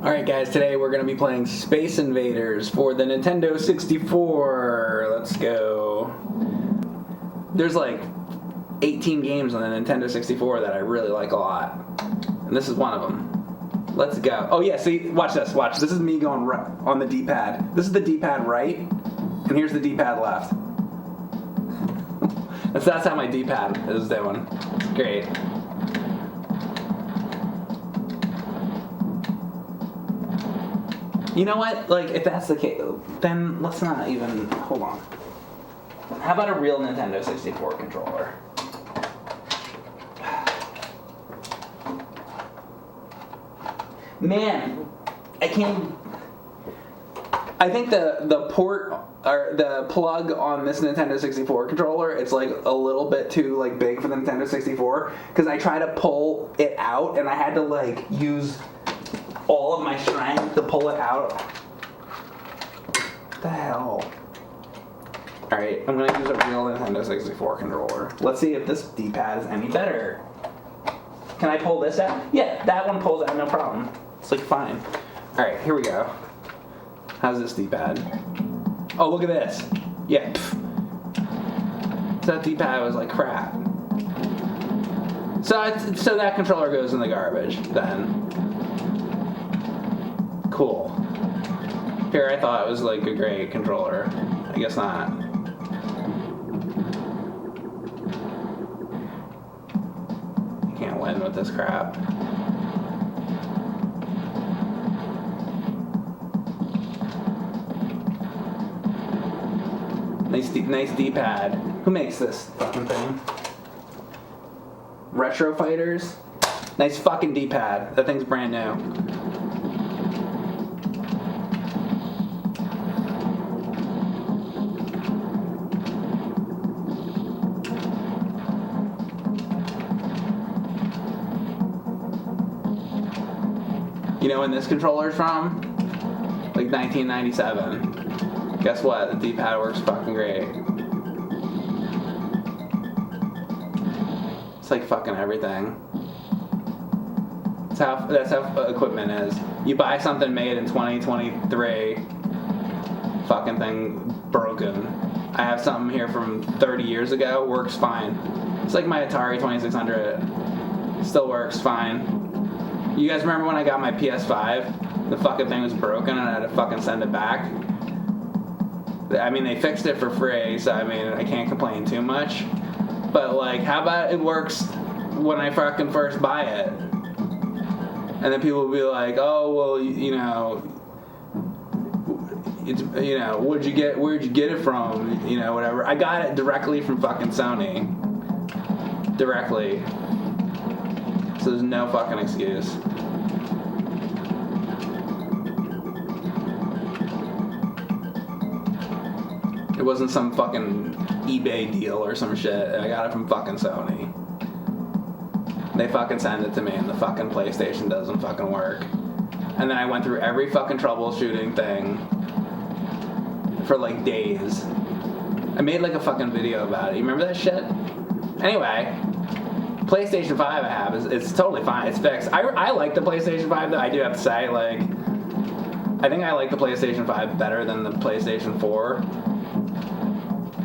Alright guys, today we're going to be playing Space Invaders for the Nintendo 64. Let's go. There's like 18 games on the Nintendo 64 that I really like a lot. And this is one of them. Let's go. Oh yeah, see, watch this, watch. This is me going right on the D-pad. This is the D-pad right, and here's the D-pad left. That's how my D-pad is doing. Great. You know what? Like, if that's the case, then let's not even... Hold on. How about a real Nintendo 64 controller? Man, I can't... I think the port, or the plug on this Nintendo 64 controller, it's like a little bit too like big for the Nintendo 64, because I tried to pull it out, and I had to like use all of my strength to pull it out. What the hell? Alright, I'm gonna use a real Nintendo 64 controller. Let's see if this D-pad is any better. Can I pull this out? Yeah, that one pulls out, no problem. It's like fine. Alright, here we go. How's this D-pad? Oh, look at this. Yeah. So that D-pad was like crap. So that controller goes in the garbage then. Cool. Here, I thought it was like a great controller. I guess not. You can't win with this crap. Nice D-pad. Who makes this fucking thing? Retro Fighters? Nice fucking D-pad. That thing's brand new. You know when this controller's from? Like 1997. Guess what? The D-pad works fucking great. It's like fucking everything. That's how equipment is. You buy something made in 2023, fucking thing broken. I have something here from 30 years ago, works fine. It's like my Atari 2600. Still works fine. You guys remember when I got my PS5? The fucking thing was broken and I had to fucking send it back. I mean, they fixed it for free, so I mean, I can't complain too much. But like, how about it works when I fucking first buy it? And then people will be like, oh, well, you know, it's, you know, where'd you get it from? You know, whatever. I got it directly from fucking Sony. Directly. So there's no fucking excuse. It wasn't some fucking eBay deal or some shit. I got it from fucking Sony. They fucking send it to me and the fucking PlayStation doesn't fucking work. And then I went through every fucking troubleshooting thing for like days. I made like a fucking video about it. You remember that shit? Anyway, PlayStation 5 I have it's totally fine. It's fixed. I like the PlayStation 5 though. I do have to say, like, I think I like the PlayStation 5 better than the PlayStation 4.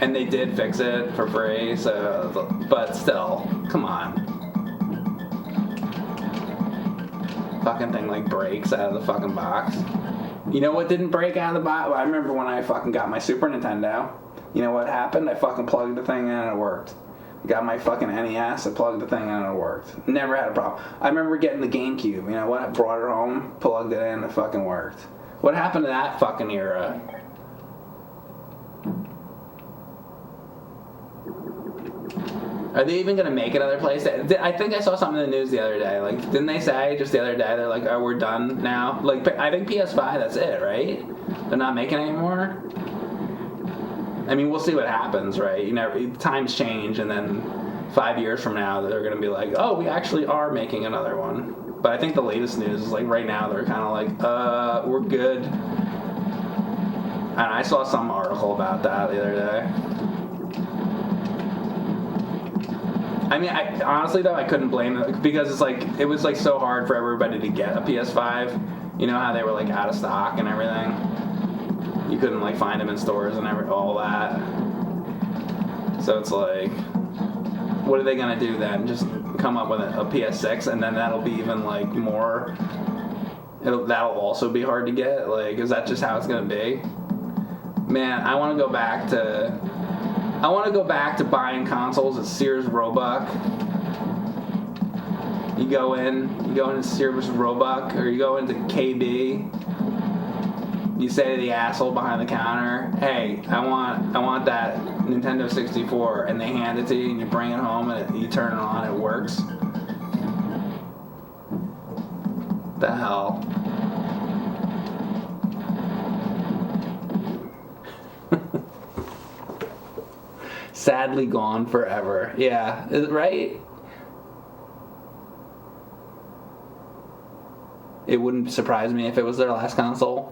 And they did fix it for free, so, but still, come on. Fucking thing like breaks out of the fucking box. You know what didn't break out of the box? I remember when I fucking got my Super Nintendo. You know what happened? I fucking plugged the thing in and it worked. Got my fucking NES, I plugged the thing in and it worked. Never had a problem. I remember getting the GameCube. You know what? I brought it home, plugged it in, it fucking worked. What happened to that fucking era? Are they even gonna make another PlayStation? I think I saw something in the news the other day. Like, didn't they say just the other day they're like, oh, we're done now? Like, I think PS5, that's it, right? They're not making anymore. I mean, we'll see what happens, right? You know, times change, and then 5 years from now, they're gonna be like, oh, we actually are making another one. But I think the latest news is like right now they're kind of like, we're good. And I saw some article about that the other day. I mean, honestly though, I couldn't blame them because it was like so hard for everybody to get a PS5. You know how they were like out of stock and everything. You couldn't like find them in stores and all that. So it's like, what are they gonna do then? Just come up with a PS6 and then that'll be even like more. That'll also be hard to get. Like, is that just how it's gonna be? Man, I want to go back to buying consoles at Sears Roebuck. You go into Sears Roebuck, or you go into KB. You say to the asshole behind the counter, "Hey, I want that Nintendo 64," and they hand it to you, and you bring it home, and you turn it on, it works. The hell. Sadly gone forever. Yeah, right? It wouldn't surprise me if it was their last console.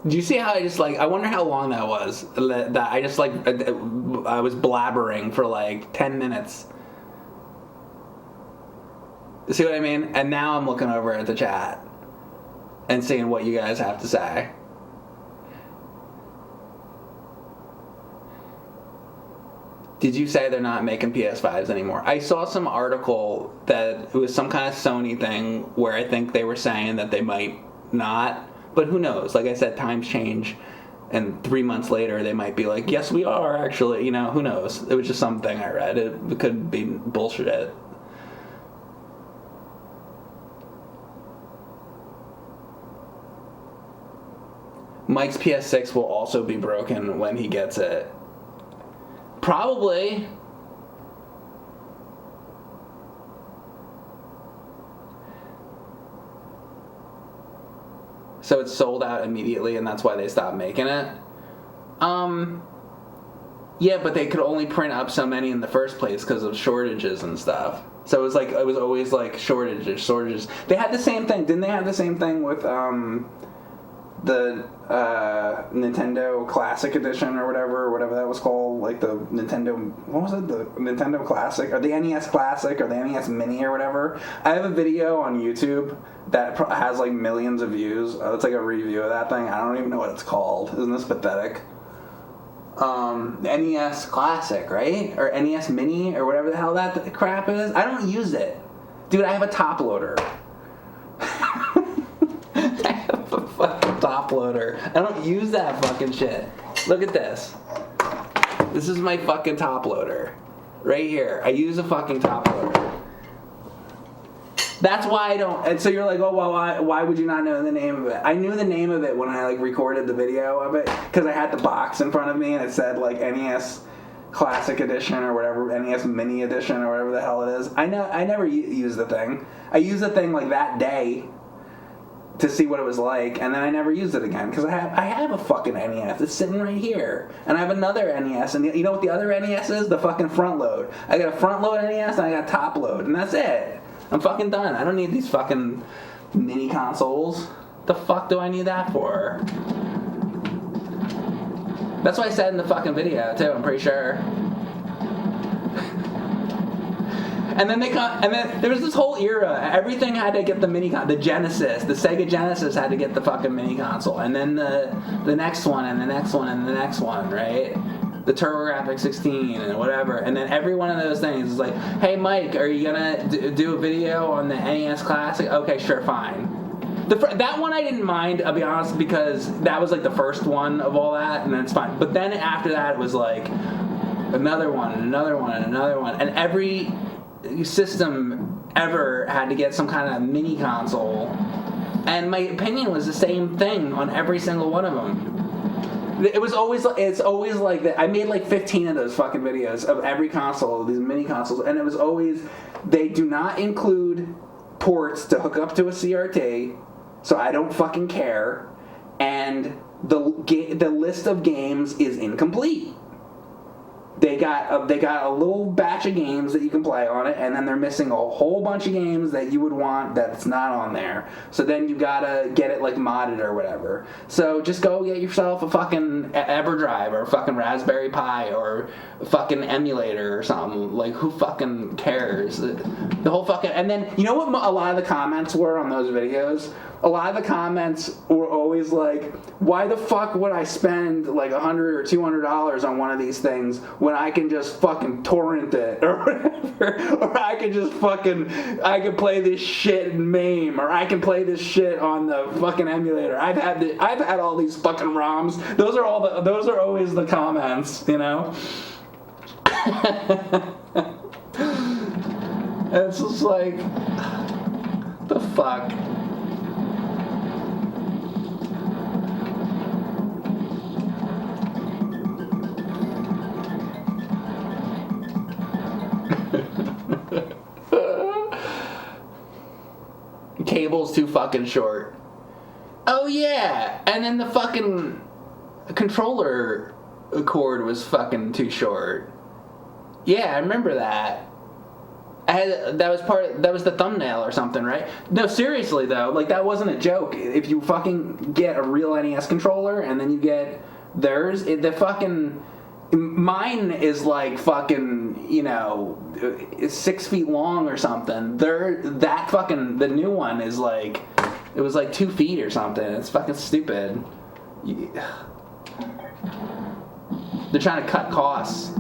Do you see how I wonder how long that was? That I was blabbering for like 10 minutes. See what I mean? And now I'm looking over at the chat and seeing what you guys have to say. Did you say they're not making PS5s anymore? I saw some article that it was some kind of Sony thing where I think they were saying that they might not, but who knows? Like I said, times change, and 3 months later they might be like, yes, we are actually. You know, who knows? It was just something I read. It could be bullshit. Mike's PS6 will also be broken when he gets it. Probably. So it's sold out immediately, and that's why they stopped making it. Yeah, but they could only print up so many in the first place because of shortages and stuff. So it was always like shortages. They had the same thing. Didn't they have the same thing with the Nintendo Classic Edition or whatever that was called, like the Nintendo, what was it, the Nintendo Classic, or the NES Classic, or the NES Mini, or whatever. I have a video on YouTube that has like millions of views. It's like a review of that thing. I don't even know what it's called. Isn't this pathetic? NES Classic, right? Or NES Mini, or whatever the hell that crap is. I don't use it. Dude, I have a top loader. I have a fucking top loader. I don't use that fucking shit. Look at this. This is my fucking top loader. Right here. I use a fucking top loader. That's why I don't. And so you're like, oh, well, why would you not know the name of it? I knew the name of it when I like recorded the video of it because I had the box in front of me and it said like NES Classic Edition or whatever, NES Mini Edition or whatever the hell it is. I never use the thing. I used the thing like that day to see what it was like, and then I never used it again because I have a fucking NES. It's sitting right here, and I have another NES, and you know what the other NES is? The fucking front load. I got a front load NES and I got a top load, and that's it. I'm fucking done. I don't need these fucking mini consoles. The fuck do I need that for? That's what I said in the fucking video too. I'm pretty sure. And then there was this whole era. Everything had to get the mini the Genesis, the Sega Genesis had to get the fucking mini console, and then the next one, and the next one, and the next one, right? The TurboGrafx 16 and whatever, and then every one of those things is like, hey Mike, are you gonna do a video on the NES Classic? Okay, sure, fine. That one I didn't mind, I'll be honest, because that was like the first one of all that, and then it's fine. But then after that, it was like another one, and another one, and another one, and every system ever had to get some kind of mini console, and my opinion was the same thing on every single one of them. It's always like that. I made like 15 of those fucking videos of every console, these mini consoles, and it was always, they do not include ports to hook up to a CRT, so I don't fucking care, and the list of games is incomplete. they got a little batch of games that you can play on it, and then they're missing a whole bunch of games that you would want that's not on there. So then you gotta get it like modded or whatever. So just go get yourself a fucking EverDrive or a fucking Raspberry Pi or a fucking emulator or something. Like, who fucking cares? The whole fucking... And then, you know what a lot of the comments were on those videos? A lot of the comments were always like, why the fuck would I spend like $100 or $200 on one of these things when I can just fucking torrent it or whatever, or I can play this shit in MAME, or I can play this shit on the fucking emulator. I've had all these fucking ROMs. Those are always the comments, you know? It's just like, the fuck. Cable's too fucking short. Oh yeah, and then the fucking controller cord was fucking too short. Yeah, I remember that. That was the thumbnail or something, right? No, seriously though, like that wasn't a joke. If you fucking get a real NES controller and then you get theirs, mine is like fucking, you know, 6 feet long or something. The new one is like, it was like 2 feet or something. It's fucking stupid. They're trying to cut costs.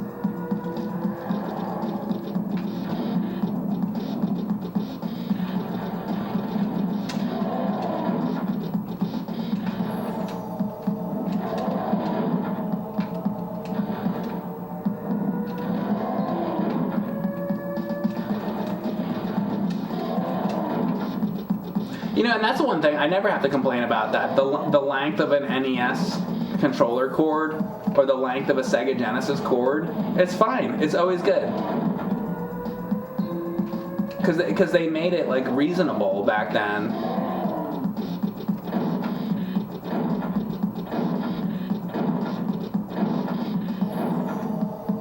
You know, and that's the one thing, I never have to complain about that. The length of an NES controller cord or the length of a Sega Genesis cord, it's fine. It's always good. Because they made it, like, reasonable back then.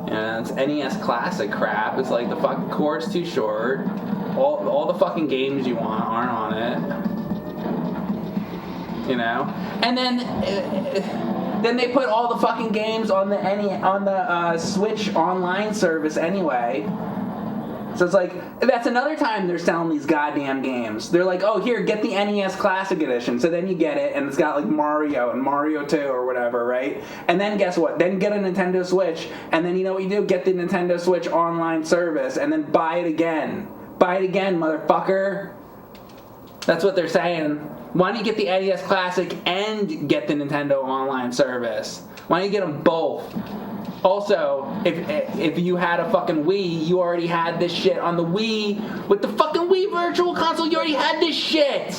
Yeah, it's NES Classic crap. It's like the fucking cord's too short. All the fucking games you want aren't on it, you know. And then they put all the fucking games on the Switch online service anyway. So it's like, that's another time they're selling these goddamn games. They're like, oh, here, get the NES Classic Edition. So then you get it, and it's got like Mario and Mario 2 or whatever, right? And then guess what? Then get a Nintendo Switch, and then you know what you do? Get the Nintendo Switch online service, and then buy it again. Buy it again, motherfucker. That's what they're saying. Why don't you get the NES Classic and get the Nintendo Online service? Why don't you get them both? Also, if you had a fucking Wii, you already had this shit on the Wii. With the fucking Wii Virtual Console, you already had this shit.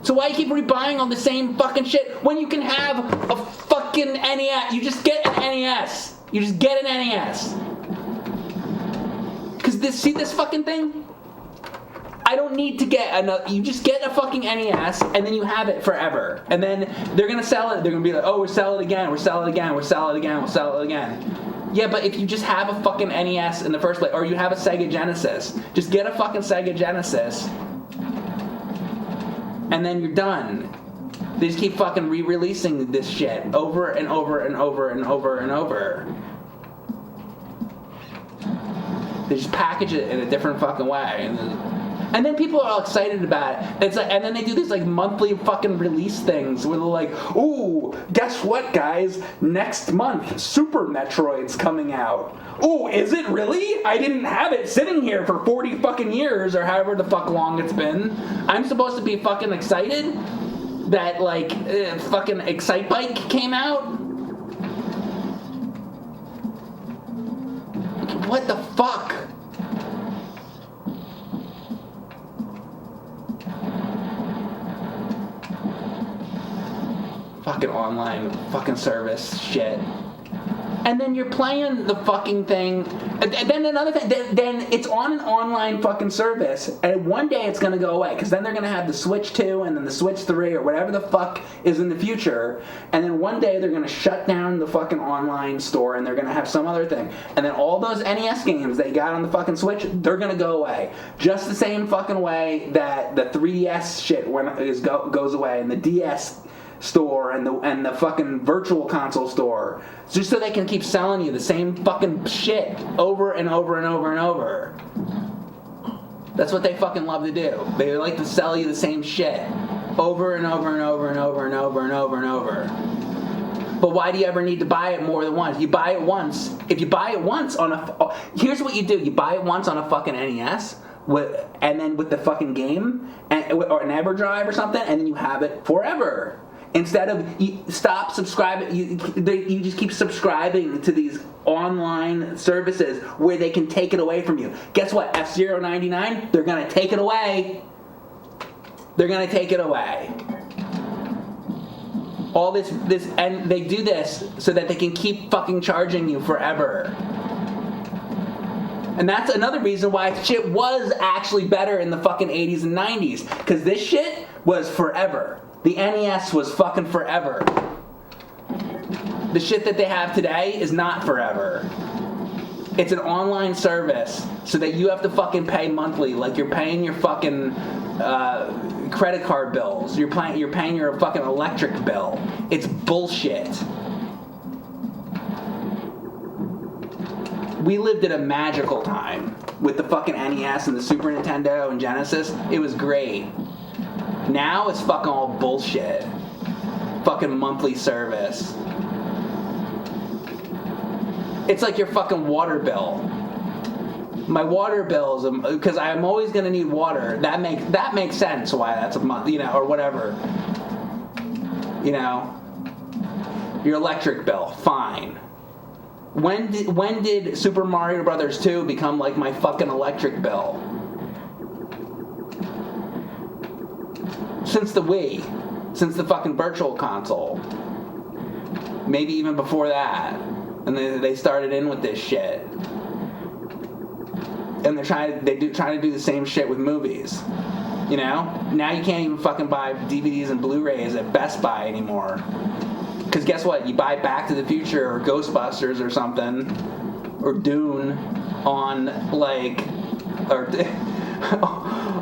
So why you keep rebuying all the same fucking shit when you can have a fucking NES? You just get an NES. You just get an NES. Because see this fucking thing? I don't need to get another. You just get a fucking NES, and then you have it forever. And then they're going to sell it. They're going to be like, oh, we'll sell it again. We'll sell it again. We'll sell it again. We'll sell it again. Yeah, but if you just have a fucking NES in the first place, or you have a Sega Genesis, just get a fucking Sega Genesis, and then you're done. They just keep fucking re-releasing this shit over and over and over and over and over. They just package it in a different fucking way. And then people are all excited about it. It's like, and then they do these like monthly fucking release things where they're like, ooh, guess what, guys? Next month, Super Metroid's coming out. Ooh, is it really? I didn't have it sitting here for 40 fucking years or however the fuck long it's been. I'm supposed to be fucking excited that like fucking Excitebike came out? What the fuck? Fucking online fucking service shit. And then you're playing the fucking thing, and then another thing, then it's on an online fucking service, and one day it's gonna go away, because then they're gonna have the Switch 2, and then the Switch 3, or whatever the fuck is in the future, and then one day they're gonna shut down the fucking online store, and they're gonna have some other thing, and then all those NES games they got on the fucking Switch, they're gonna go away. Just the same fucking way that the 3DS shit goes away, and the DS store and the fucking virtual console store, just so they can keep selling you the same fucking shit over and over and over and over. That's what they fucking love to do. They like to sell you the same shit over and over and over and over and over and over and over. But why do you ever need to buy it more than once? You buy it once. If you buy it once on here's what you do. You buy it once on a fucking NES, and then with the fucking game, or an EverDrive or something, and then you have it forever. Instead of you stop subscribing, you just keep subscribing to these online services where they can take it away from you. Guess what? F-Zero 99, they're gonna take it away. They're gonna take it away. All this, and they do this so that they can keep fucking charging you forever. And that's another reason why shit was actually better in the fucking 80s and 90s, because this shit was forever. The NES was fucking forever. The shit that they have today is not forever. It's an online service so that you have to fucking pay monthly, like you're paying your fucking credit card bills. You're paying your fucking electric bill. It's bullshit. We lived in a magical time with the fucking NES and the Super Nintendo and Genesis. It was great. Now it's fucking all bullshit. Fucking monthly service. It's like your fucking water bill. My water bills, because I'm always gonna need water. That makes sense why that's a month, or whatever. Your electric bill, fine. When did Super Mario Brothers 2 become like my fucking electric bill? Since the Wii. Since the fucking virtual console. Maybe even before that. And they started in with this shit. And they're trying to do the same shit with movies. Now you can't even fucking buy DVDs and Blu-rays at Best Buy anymore. Because guess what? You buy Back to the Future or Ghostbusters or something, or Dune on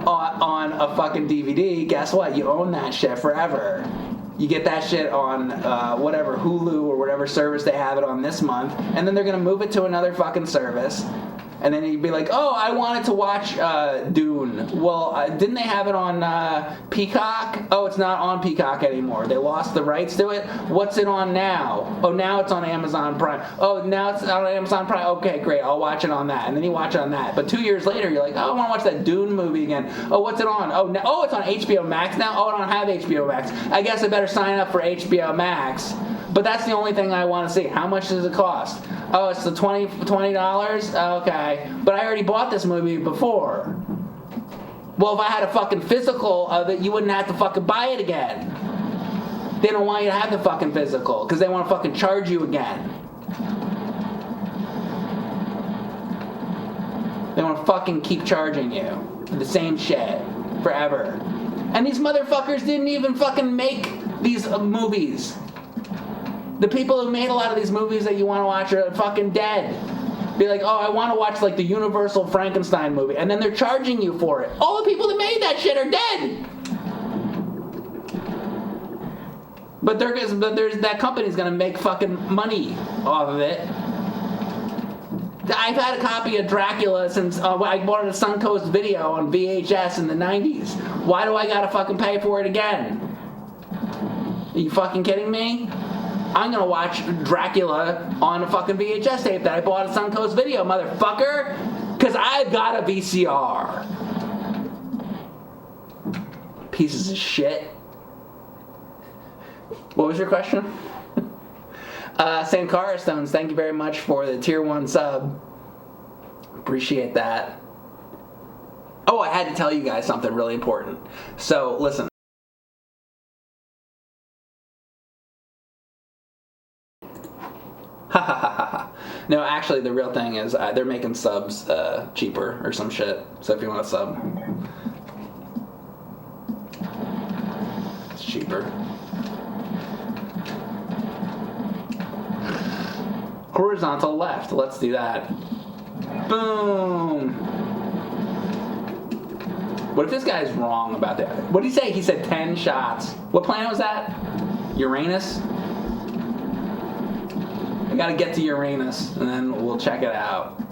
on a fucking DVD. Guess what? You own that shit forever. You get that shit on whatever Hulu or whatever service they have it on this month, and then they're gonna move it to another fucking service. And then you'd be like, oh, I wanted to watch Dune. Well, didn't they have it on Peacock? Oh, it's not on Peacock anymore. They lost the rights to it. What's it on now? Oh, now it's on Amazon Prime. Oh, now it's on Amazon Prime. Okay, great. I'll watch it on that. And then you watch it on that. But 2 years later, you're like, oh, I want to watch that Dune movie again. Oh, what's it on? Oh, it's on HBO Max now? Oh, I don't have HBO Max. I guess I better sign up for HBO Max. But that's the only thing I want to see. How much does it cost? Oh, it's the $20. Okay. But I already bought this movie before. Well, if I had a fucking physical of it, you wouldn't have to fucking buy it again. They don't want you to have the fucking physical because they want to fucking charge you again. They want to fucking keep charging you for the same shit forever. And these motherfuckers didn't even fucking make these movies. The people who made a lot of these movies that you want to watch are fucking dead. Be like, oh, I want to watch like the Universal Frankenstein movie, and then they're charging you for it. All the people that made that shit are dead. But that company's gonna make fucking money off of it. I've had a copy of Dracula since I bought it at Suncoast Video on VHS in the 90s. Why do I gotta fucking pay for it again? Are you fucking kidding me? I'm gonna watch Dracula on a fucking VHS tape that I bought at Suncoast Video, motherfucker! Cause I've got a VCR. Pieces of shit. What was your question? Sankara Stones, thank you very much for the tier 1 sub. Appreciate that. Oh, I had to tell you guys something really important. So, listen. Ha ha ha ha. No, actually, the real thing is they're making subs cheaper or some shit. So if you want a sub, it's cheaper. Horizontal left. Let's do that. Boom. What if this guy's wrong about that? What did he say? He said 10 shots. What planet was that? Uranus? I gotta get to Uranus, and then we'll check it out.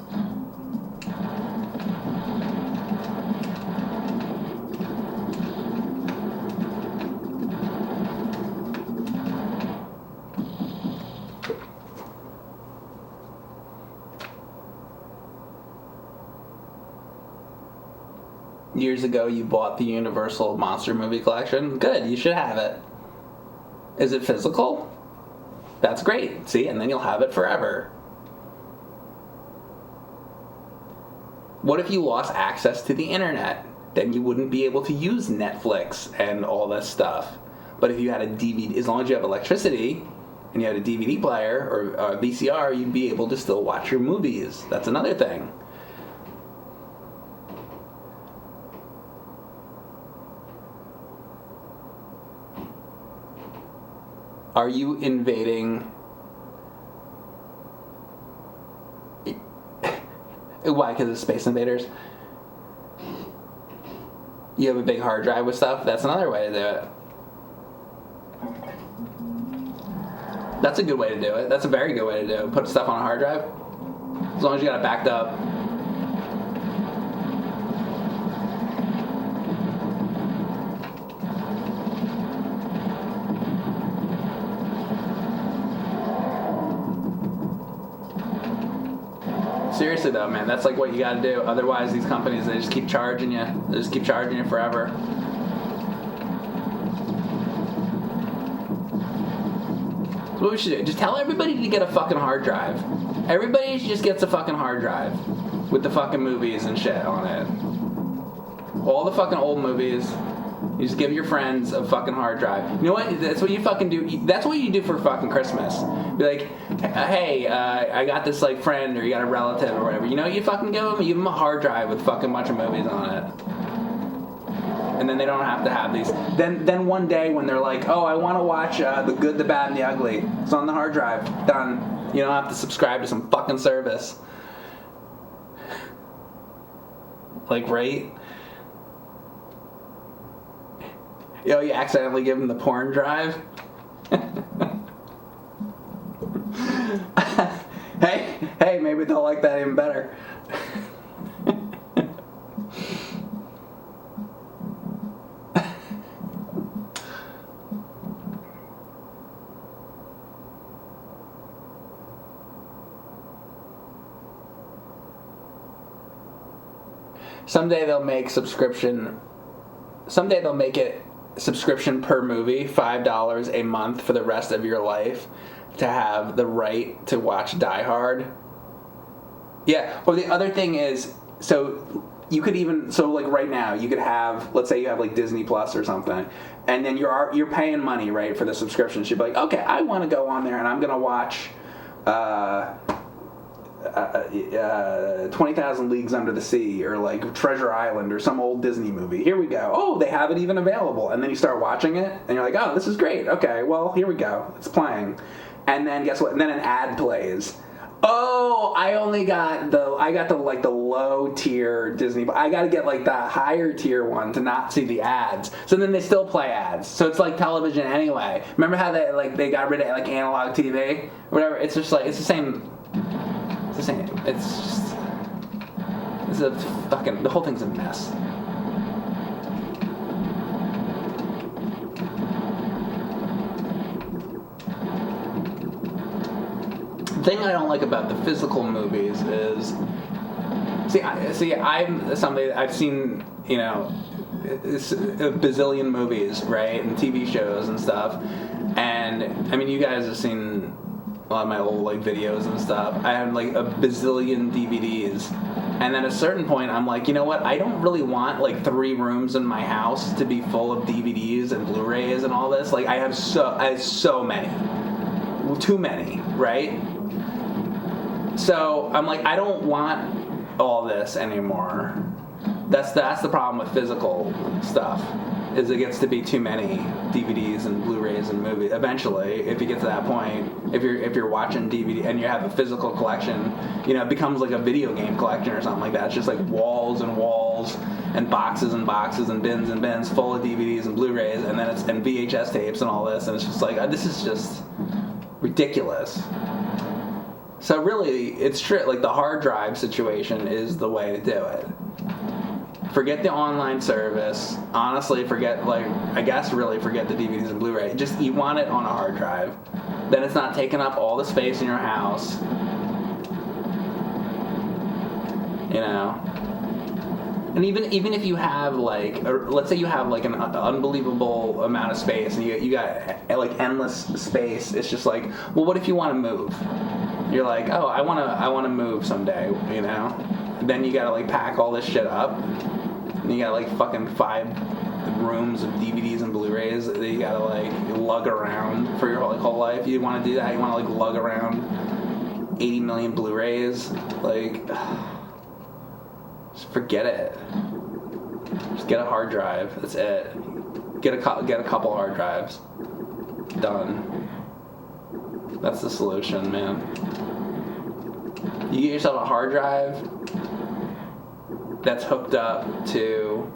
Years ago, you bought the Universal Monster Movie Collection. Good, you should have it. Is it physical? That's great. See, and then you'll have it forever. What if you lost access to the internet? Then you wouldn't be able to use Netflix and all this stuff. But if you had a DVD, as long as you have electricity and you had a DVD player or a VCR, you'd be able to still watch your movies. That's another thing. Are you invading? Why? Because of Space Invaders? You have a big hard drive with stuff? That's another way to do it. That's a good way to do it. That's a very good way to do it. Put stuff on a hard drive. As long as you got it backed up. Seriously though, man, that's like what you gotta do. Otherwise, these companies, they just keep charging you. They just keep charging you forever. That's what we should do. Just tell everybody to get a fucking hard drive. Everybody just gets a fucking hard drive with the fucking movies and shit on it. All the fucking old movies. You just give your friends a fucking hard drive. You know what? That's what you fucking do. That's what you do for fucking Christmas. Be like, hey, I got this like friend, or you got a relative or whatever. You know what you fucking give them? You give them a hard drive with fucking bunch of movies on it. And then they don't have to have these. Then one day when they're like, oh, I want to watch The Good, the Bad, and the Ugly. It's on the hard drive. Done. You don't have to subscribe to some fucking service. Like, right? Yo, you accidentally give them the porn drive? Hey, maybe they'll like that even better. Someday they'll make it subscription per movie, $5 a month for the rest of your life to have the right to watch Die Hard. Yeah, or the other thing is, so you could even, so like right now, you could have, let's say you have like Disney Plus or something, and then you're paying money, right, for the subscription. You'd be like, okay, I want to go on there and I'm going to watch 20,000 Leagues Under the Sea, or like Treasure Island, or some old Disney movie. Here we go. Oh, they have it even available. And then you start watching it, and you're like, oh, this is great. Okay, well, here we go. It's playing. And then guess what? And then an ad plays. Oh, I got the low tier Disney, but I got to get like the higher tier one to not see the ads. So then they still play ads. So it's like television anyway. Remember how they got rid of like analog TV, whatever? It's just like, it's the same. It's the same. The whole thing's a mess. The thing I don't like about the physical movies is, I'm somebody, I've seen, you know, a bazillion movies, right, and TV shows and stuff, and I mean, you guys have seen a lot of my old like videos and stuff. I have like a bazillion DVDs, and at a certain point I'm like, you know what, I don't really want like 3 rooms in my house to be full of DVDs and Blu-rays and all this. Like I have so many, too many, right? So I'm like, I don't want all this anymore. That's the problem with physical stuff. Is it gets to be too many DVDs and Blu-rays and movies. Eventually, if you get to that point, if you're watching DVD and you have a physical collection, it becomes like a video game collection or something like that. It's just like walls and walls and boxes and boxes and bins full of DVDs and Blu-rays, and then and VHS tapes and all this, and it's just like this is just ridiculous. So really, it's true. Like the hard drive situation is the way to do it. Forget the online service. Honestly, forget the DVDs and Blu-ray. Just you want it on a hard drive. Then it's not taking up all the space in your house. And even if you have let's say you have like an unbelievable amount of space and you got like endless space. It's just like, well, what if you want to move? You're like, oh, I want to move someday. Then you gotta like pack all this shit up. And you got like fucking 5 rooms of DVDs and Blu-rays that you gotta like lug around for your whole life. You want to do that? You want to like lug around 80 million Blu-rays? Like, just forget it. Just get a hard drive. That's it. Get a couple hard drives. Done. That's the solution, man. You get yourself a hard drive that's hooked up to...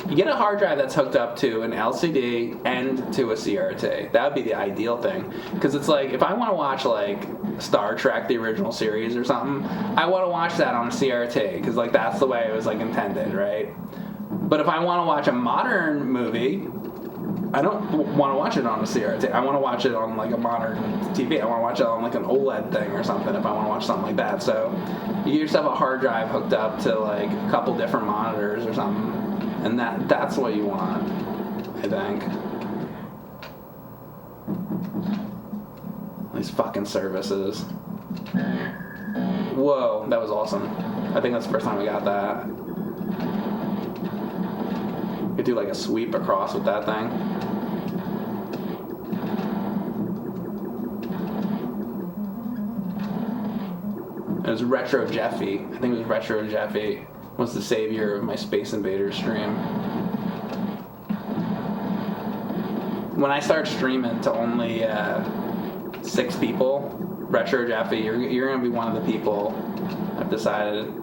You get a hard drive that's hooked up to an LCD and to a CRT. That would be the ideal thing. Because it's like, if I want to watch like Star Trek, the original series or something, I want to watch that on a CRT. Because like that's the way it was like intended, right? But if I want to watch a modern movie, I don't want to watch it on a CRT. I want to watch it on like a modern TV. I want to watch it on like an OLED thing or something if I want to watch something like that. So you get yourself a hard drive hooked up to like a couple different monitors or something, and that's what you want, I think. These fucking services. Whoa, that was awesome. I think that's the first time we got that. You could do like a sweep across with that thing. It was Retro Jeffy. I think it was Retro Jeffy was the savior of my Space Invaders stream. When I start streaming to only 6 people, Retro Jeffy, you're gonna be one of the people. I've decided.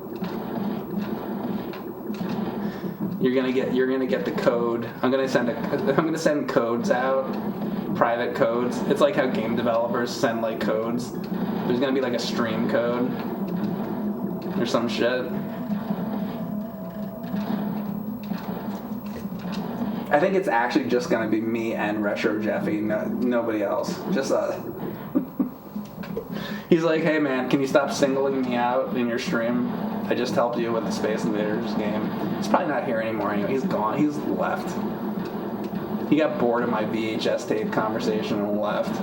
You're gonna get the code. I'm gonna send codes out, private codes. It's like how game developers send like codes. There's gonna be like a stream code or some shit. I think it's actually just gonna be me and Retro Jeffy, nobody else. Just us. He's like, hey man, can you stop singling me out in your stream? I just helped you with the Space Invaders game. He's probably not here anymore anyway. He's gone. He's left. He got bored of my VHS tape conversation and left.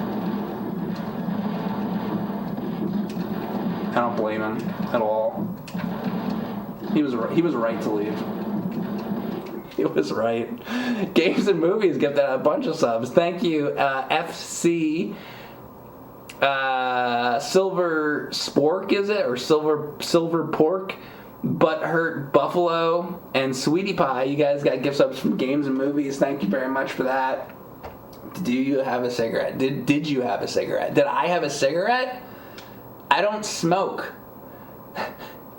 I don't blame him at all. He was right to leave. He was right. Games and Movies get that a bunch of subs. Thank you, FC. Silver Spork, is it? Or Silver Pork? Butthurt Buffalo and Sweetie Pie. You guys got gift subs from Games and Movies. Thank you very much for that. Do you have a cigarette? Did you have a cigarette? Did I have a cigarette? I don't smoke.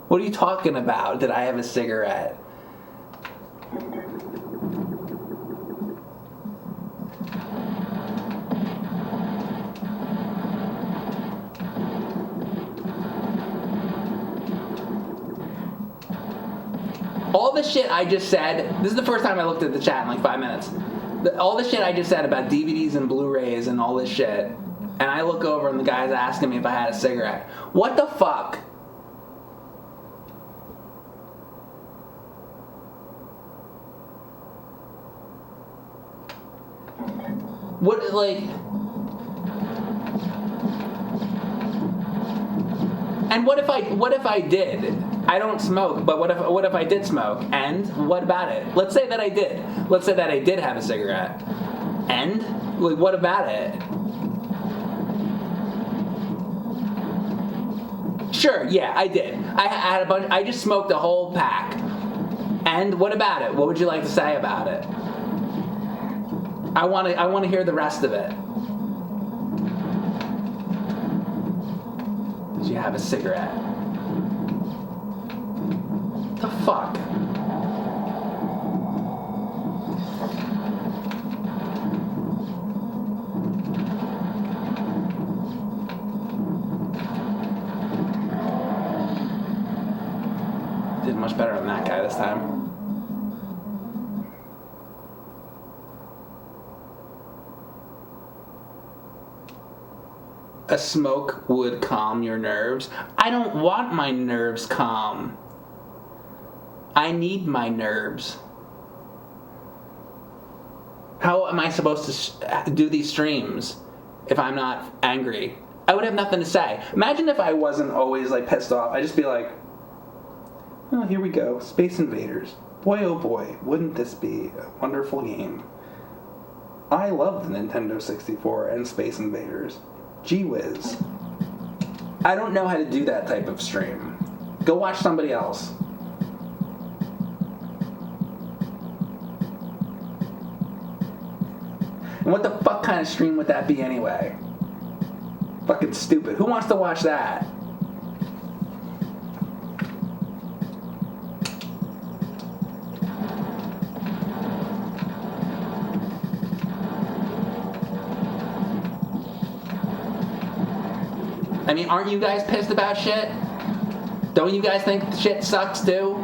What are you talking about? Did I have a cigarette? All the shit I just said, this is the first time I looked at the chat in like 5 minutes. All the shit I just said about DVDs and Blu-rays and all this shit, and I look over and the guy's asking me if I had a cigarette. What the fuck? What, like... And what if I did? I don't smoke, but what if I did smoke? And what about it? Let's say that I did. Let's say that I did have a cigarette. And like, what about it? Sure, yeah, I did. I had a bunch. I just smoked a whole pack. And what about it? What would you like to say about it? I want to hear the rest of it. Did you have a cigarette? The fuck? Did much better than that guy this time. A smoke would calm your nerves. I don't want my nerves calm. I need my nerves. How am I supposed to do these streams if I'm not angry? I would have nothing to say. Imagine if I wasn't always like pissed off. I'd just be like, oh, here we go. Space Invaders. Boy, oh boy, wouldn't this be a wonderful game? I love the Nintendo 64 and Space Invaders. Gee whiz. I don't know how to do that type of stream. Go watch somebody else. And what the fuck kind of stream would that be anyway? Fucking stupid. Who wants to watch that? I mean, aren't you guys pissed about shit? Don't you guys think shit sucks too?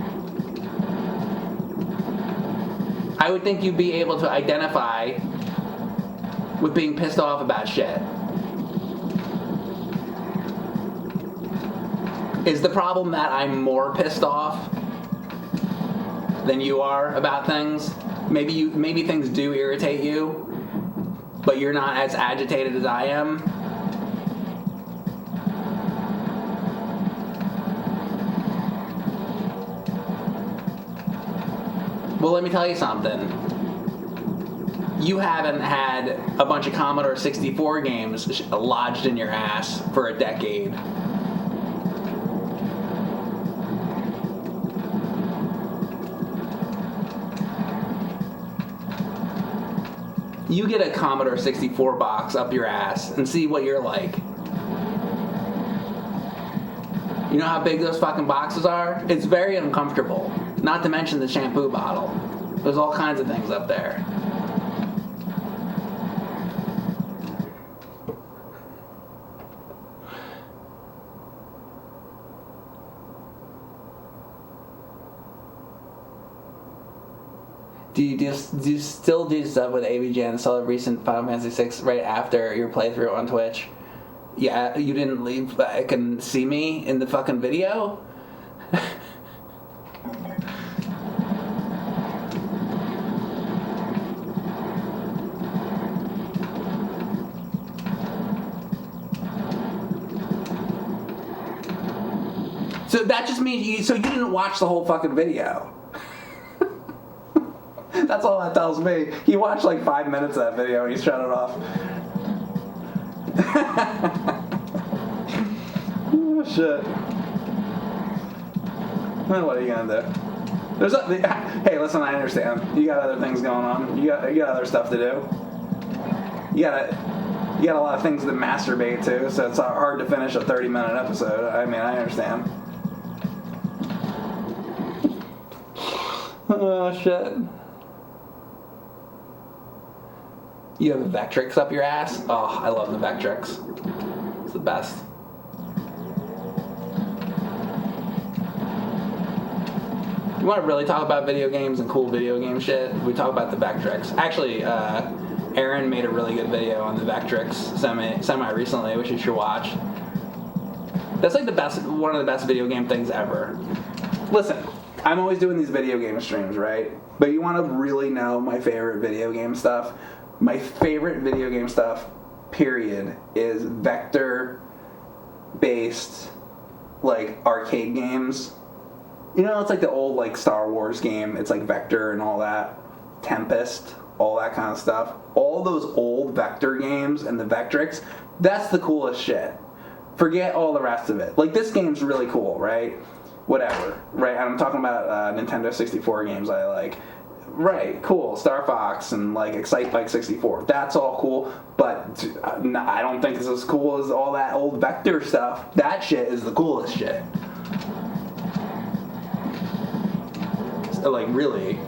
I would think you'd be able to identify with being pissed off about shit. Is the problem that I'm more pissed off than you are about things? Maybe things do irritate you, but you're not as agitated as I am. Well, let me tell you something. You haven't had a bunch of Commodore 64 games lodged in your ass for a decade. You get a Commodore 64 box up your ass and see what you're like. You know how big those fucking boxes are? It's very uncomfortable. Not to mention the shampoo bottle. There's all kinds of things up there. Do you still do stuff with ABJ and sell recent Final Fantasy VI right after your playthrough on Twitch? Yeah, you didn't leave back and see me in the fucking video? So that just means you didn't watch the whole fucking video. That's all that tells me. He watched like 5 minutes of that video and he shut it off. Oh shit. Well, what are you gonna do? Hey, listen, I understand. You got other things going on. You got other stuff to do. You got a lot of things to masturbate to, so it's hard to finish a 30-minute episode. I mean, I understand. Oh shit. You have a Vectrix up your ass? Oh, I love the Vectrix. It's the best. You want to really talk about video games and cool video game shit? We talk about the Vectrix. Actually, Erin made a really good video on the Vectrix semi recently, which you should watch. That's like one of the best video game things ever. Listen, I'm always doing these video game streams, right? But you want to really know my favorite video game stuff? My favorite video game stuff, period, is vector-based, like, arcade games. You know, it's like the old, like, Star Wars game. It's like Vector and all that. Tempest, all that kind of stuff. All those old Vector games and the Vectrix, that's the coolest shit. Forget all the rest of it. Like, this game's really cool, right? Whatever, right? I'm talking about Nintendo 64 games I like. Right, cool. Star Fox and, like, Excite Bike 64. That's all cool, but I don't think it's as cool as all that old Vector stuff. That shit is the coolest shit. So, like, really.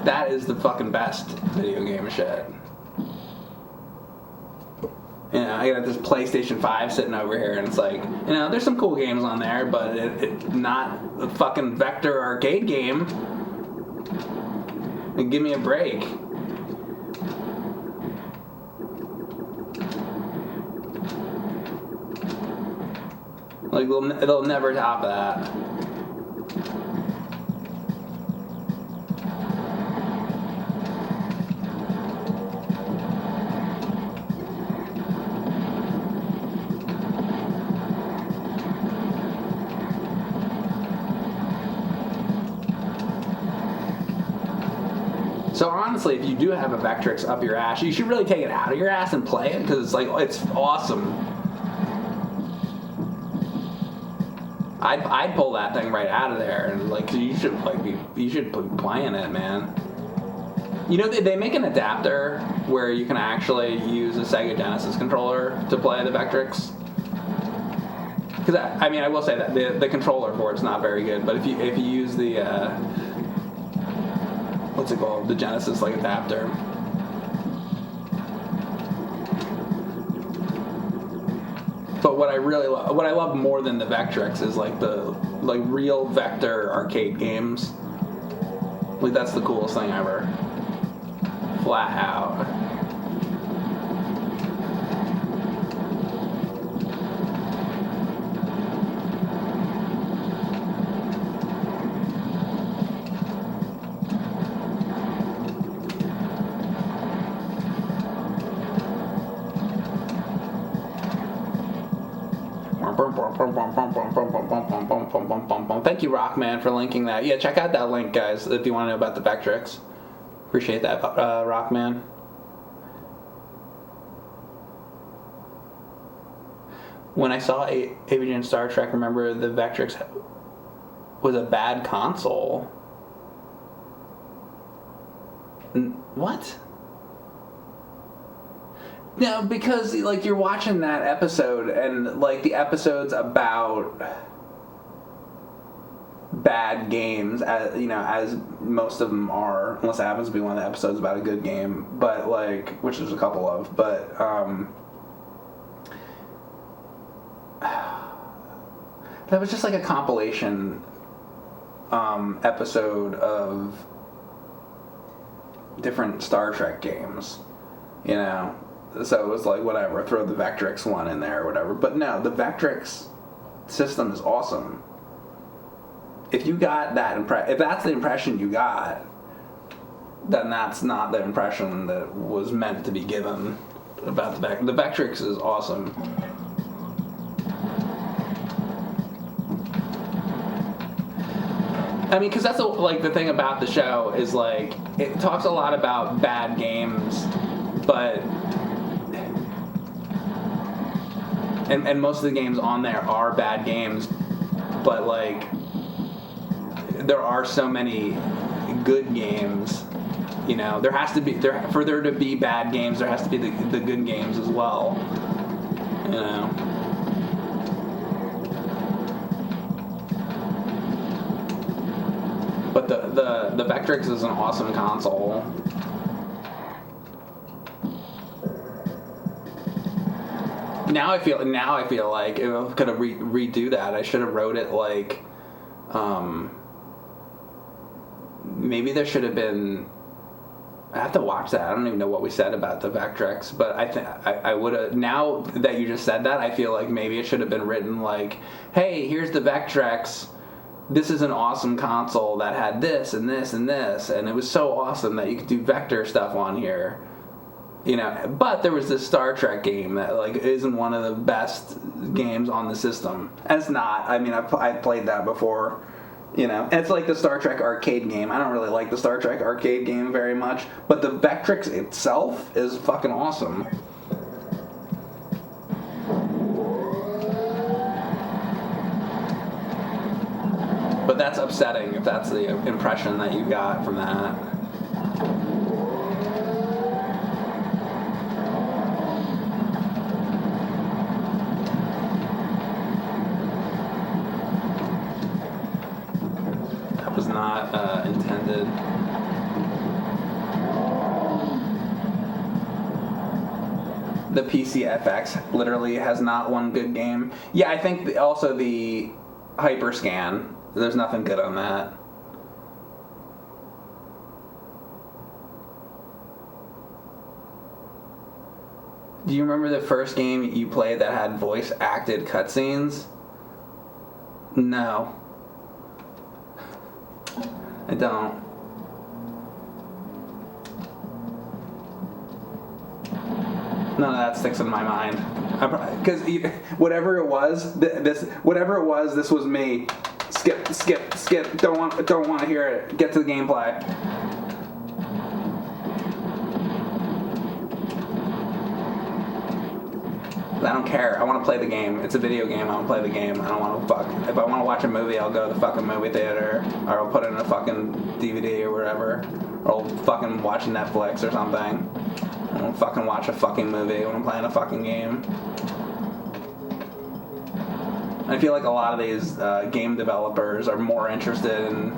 That is the fucking best video game shit. You know, I got this PlayStation 5 sitting over here, and it's like, you know, there's some cool games on there, but it's not a fucking Vector arcade game. And give me a break. Like, they'll never top that. So honestly, if you do have a Vectrix up your ass, you should really take it out of your ass and play it, because it's like, it's awesome. I'd pull that thing right out of there, and like, you should be playing it, man. You know, they make an adapter where you can actually use a Sega Genesis controller to play the Vectrix. Because I mean, I will say that the controller for it's not very good, but if you use the what's it called? The Genesis like adapter. But what I love more than the Vectrix is like the real Vector arcade games. Like, that's the coolest thing ever. Flat out. Thank you, Rockman, for linking that. Yeah, check out that link, guys, if you want to know about the Vectrix. Appreciate that, Rockman. When I saw AVGN Star Trek, remember the Vectrix was a bad console. What? No, because like, you're watching that episode, and like, the episode's about bad games, as you know, as most of them are, unless it happens to be one of the episodes about a good game, but like, which there's a couple of, but that was just like a compilation episode of different Star Trek games, you know. So it was like, whatever, throw the Vectrix one in there or whatever. But no, the Vectrix system is awesome. If you got that if that's the impression you got, then that's not the impression that was meant to be given about the Vectrix. The Vectrix is awesome. I mean, because that's the thing about the show is, like, it talks a lot about bad games, but and most of the games on there are bad games, but like, there are so many good games. You know, there has to be for there to be bad games, there has to be the good games as well. You know. But the Vectrix is an awesome console. Now I feel like if I could have redo that, I should have wrote it like, maybe there should have been. I have to watch that. I don't even know what we said about the Vectrix, but I think I would have. Now that you just said that, I feel like maybe it should have been written like, "Hey, here's the Vectrix. This is an awesome console that had this and this and this, and it was so awesome that you could do Vector stuff on here." You know, but there was this Star Trek game that like isn't one of the best games on the system. And it's not. I mean, I played that before, You know, and it's like the Star Trek arcade game. I don't really like the Star Trek arcade game very much, but the Vectrix itself is fucking awesome. But that's upsetting if that's the impression that you got from that. That was not intended. The PCFX literally has not one good game. Yeah, I think also the Hyperscan. There's nothing good on that. Do you remember the first game you played that had voice-acted cutscenes? No. I don't. None of that sticks in my mind. Because whatever it was, this was me. Skip. Don't want to hear it. Get to the gameplay. I don't care. I want to play the game. It's a video game. I want to play the game. I don't want to fuck. If I want to watch a movie, I'll go to the fucking movie theater, or I'll put it in a fucking DVD or whatever, or I'll fucking watch Netflix or something. I don't fucking watch a fucking movie when I'm playing a fucking game. I feel like a lot of these game developers are more interested in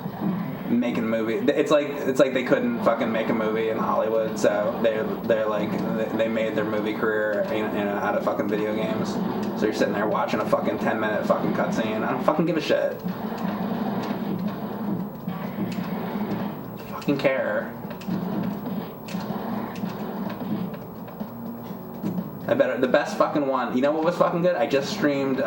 making a movie. It's like they couldn't fucking make a movie in Hollywood, so they're like they made their movie career out of fucking video games. So you're sitting there watching a fucking 10-minute fucking cutscene. I don't fucking give a shit. Fucking care. I bet the best fucking one. You know what was fucking good? I just streamed.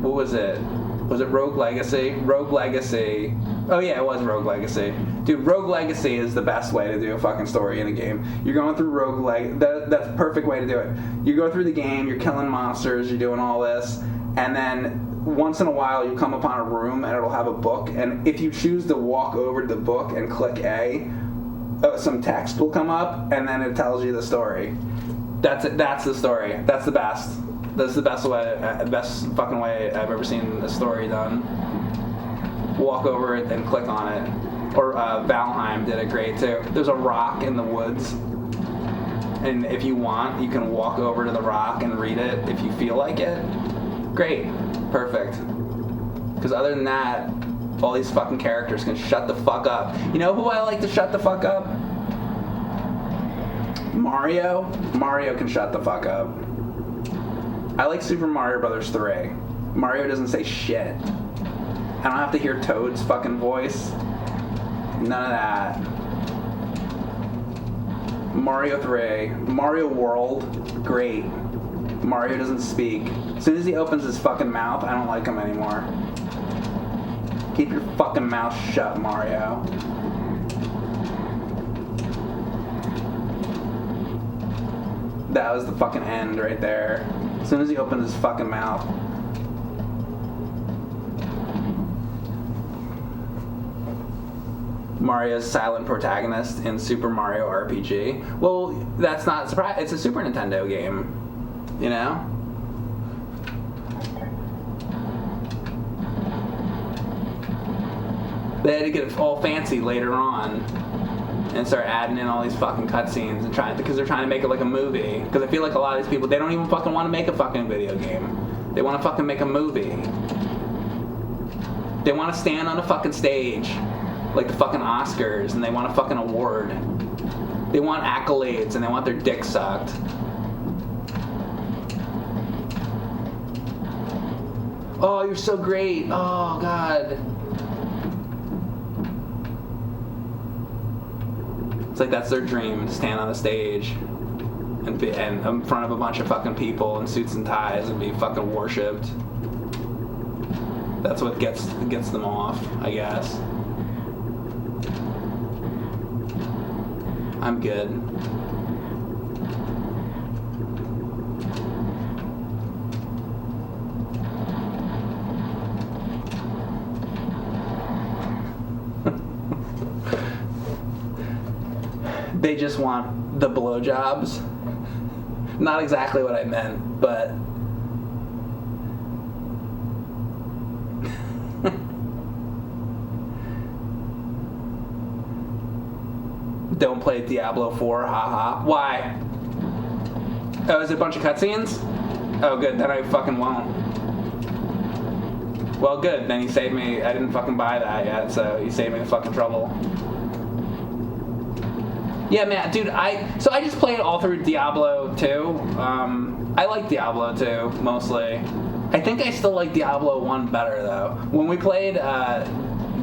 What was it? Was it Rogue Legacy? Rogue Legacy. Oh yeah, it was Rogue Legacy. Dude, Rogue Legacy is the best way to do a fucking story in a game. You're going through Rogue Legacy. That's the perfect way to do it. You go through the game, you're killing monsters, you're doing all this, and then once in a while you come upon a room and it'll have a book, and if you choose to walk over to the book and click A, some text will come up, and then it tells you the story. That's it. That's the story. That's the best. That's the best way, best fucking way I've ever seen a story done. Walk over it and click on it. Or Valheim did it great too. There's a rock in the woods, and if you want, you can walk over to the rock and read it if you feel like it. Great. Perfect. Because other than that, all these fucking characters can shut the fuck up. You know who I like to shut the fuck up? Mario. Mario can shut the fuck up. I like Super Mario Brothers 3. Mario doesn't say shit. I don't have to hear Toad's fucking voice. None of that. Mario 3. Mario World. Great. Mario doesn't speak. As soon as he opens his fucking mouth, I don't like him anymore. Keep your fucking mouth shut, Mario. That was the fucking end right there. As soon as he opened his fucking mouth. Mario's silent protagonist in Super Mario RPG. Well, that's not surprising. It's a Super Nintendo game. You know? They had to get all fancy later on and start adding in all these fucking cutscenes and because they're trying to make it like a movie. Because I feel like a lot of these people, they don't even fucking want to make a fucking video game. They want to fucking make a movie. They want to stand on a fucking stage like the fucking Oscars, and they want a fucking award. They want accolades, and they want their dick sucked. Oh, you're so great. Oh, God. It's like that's their dream, to stand on a stage and be in front of a bunch of fucking people in suits and ties and be fucking worshipped. That's what gets them off, I guess. I'm good. they just want the blowjobs. Not exactly what I meant, but don't play Diablo 4, haha. Why? Oh, is it a bunch of cutscenes? Oh, good, then I fucking won't. Well, good, then you saved me. I didn't fucking buy that yet, so you saved me the fucking trouble. Yeah, man, dude, I just played all through Diablo 2. I like Diablo 2, mostly. I think I still like Diablo 1 better, though. When we played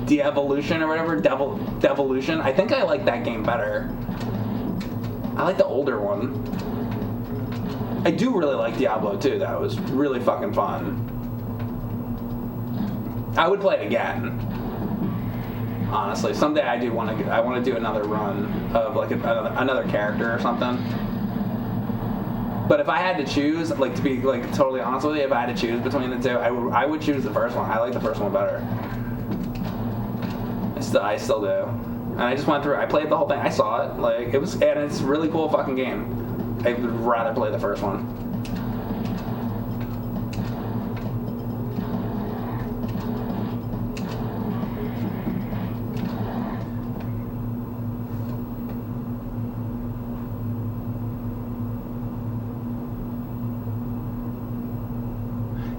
De-Evolution or whatever, Devolution, I think I like that game better. I like the older one. I do really like Diablo 2, though. It was really fucking fun. I would play it again. Honestly, someday I want to do another run of like another character or something. But if I had to choose, like, to be like totally honest with you, if I had to choose between the two, I would choose the first one. I like the first one better. I still do. And I just went through. I played the whole thing. I saw it. Like it was, and it's a really cool fucking game. I would rather play the first one.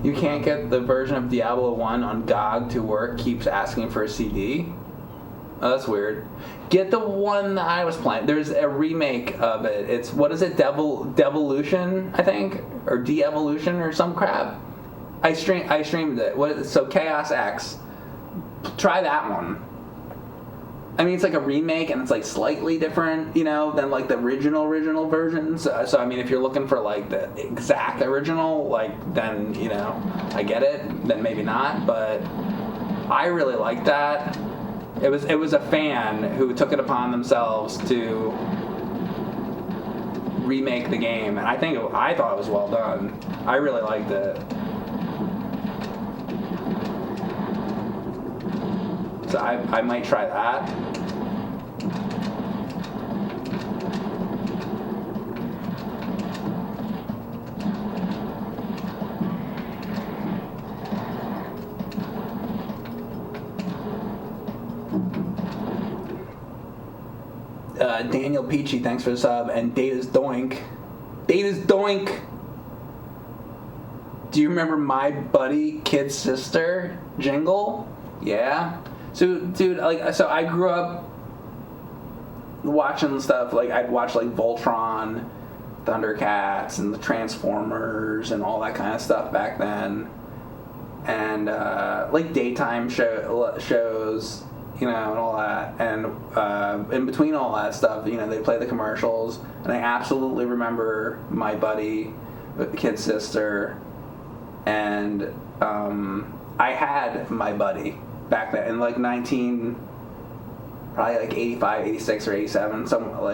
You can't get the version of Diablo 1 on GOG to work, keeps asking for a CD. Oh, that's weird. Get the one that I was playing. There's a remake of it. It's, what is it, Devolution, I think? Or De-Evolution or some crap. I streamed it. So Chaos X. Try that one. I mean, it's like a remake, and it's like slightly different, you know, than like the original version. So I mean, if you're looking for like the exact original, like, then, you know, I get it. Then maybe not, but I really like that. It was a fan who took it upon themselves to remake the game, and I thought it was well done. I really liked it. So I might try that. Daniel Peachy, thanks for the sub, and Data's Doink. Do you remember My Buddy Kid Sister jingle? Yeah. So, dude, like, so I grew up watching stuff, like, I'd watch, like, Voltron, Thundercats, and the Transformers, and all that kind of stuff back then. And, like, daytime shows, you know, and all that. And in between all that stuff, you know, they play the commercials. And I absolutely remember My Buddy, Kid Sister, and I had My Buddy back then in like probably like 85, 86 or 87,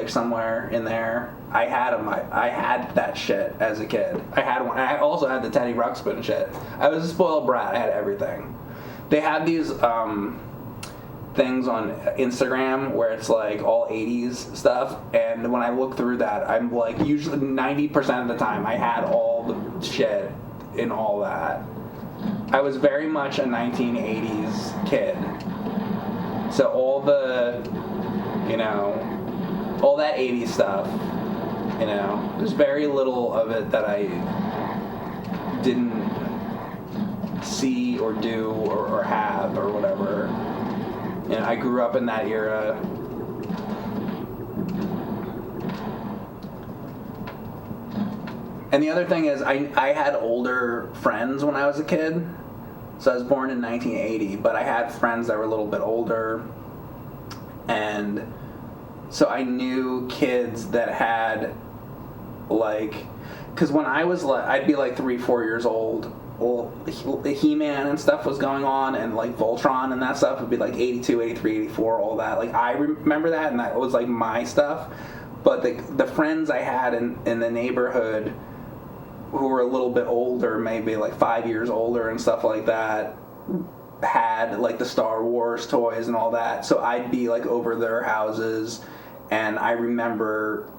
somewhere in there. I had that shit as a kid. I had one. I also had the Teddy Ruxpin shit. I was a spoiled brat. I had everything. They had these things on Instagram where it's like all 80s stuff, and when I look through that, I'm like, usually 90% of the time I had all the shit in all that. I was very much a 1980s kid. So all the, you know, all that 80s stuff, you know, there's very little of it that I didn't see or do or have or whatever. You know, I grew up in that era. And the other thing is, I had older friends when I was a kid. So I was born in 1980, but I had friends that were a little bit older. And so I knew kids that had, like, because when I was, I'd be like 3-4 years old, well, He-Man and stuff was going on, and like Voltron and that stuff would be like 82, 83, 84, all that. Like, I remember that, and that was like my stuff. But the friends I had in the neighborhood who were a little bit older, maybe like 5 years older and stuff like that, had like the Star Wars toys and all that. So I'd be like over their houses, and I remember.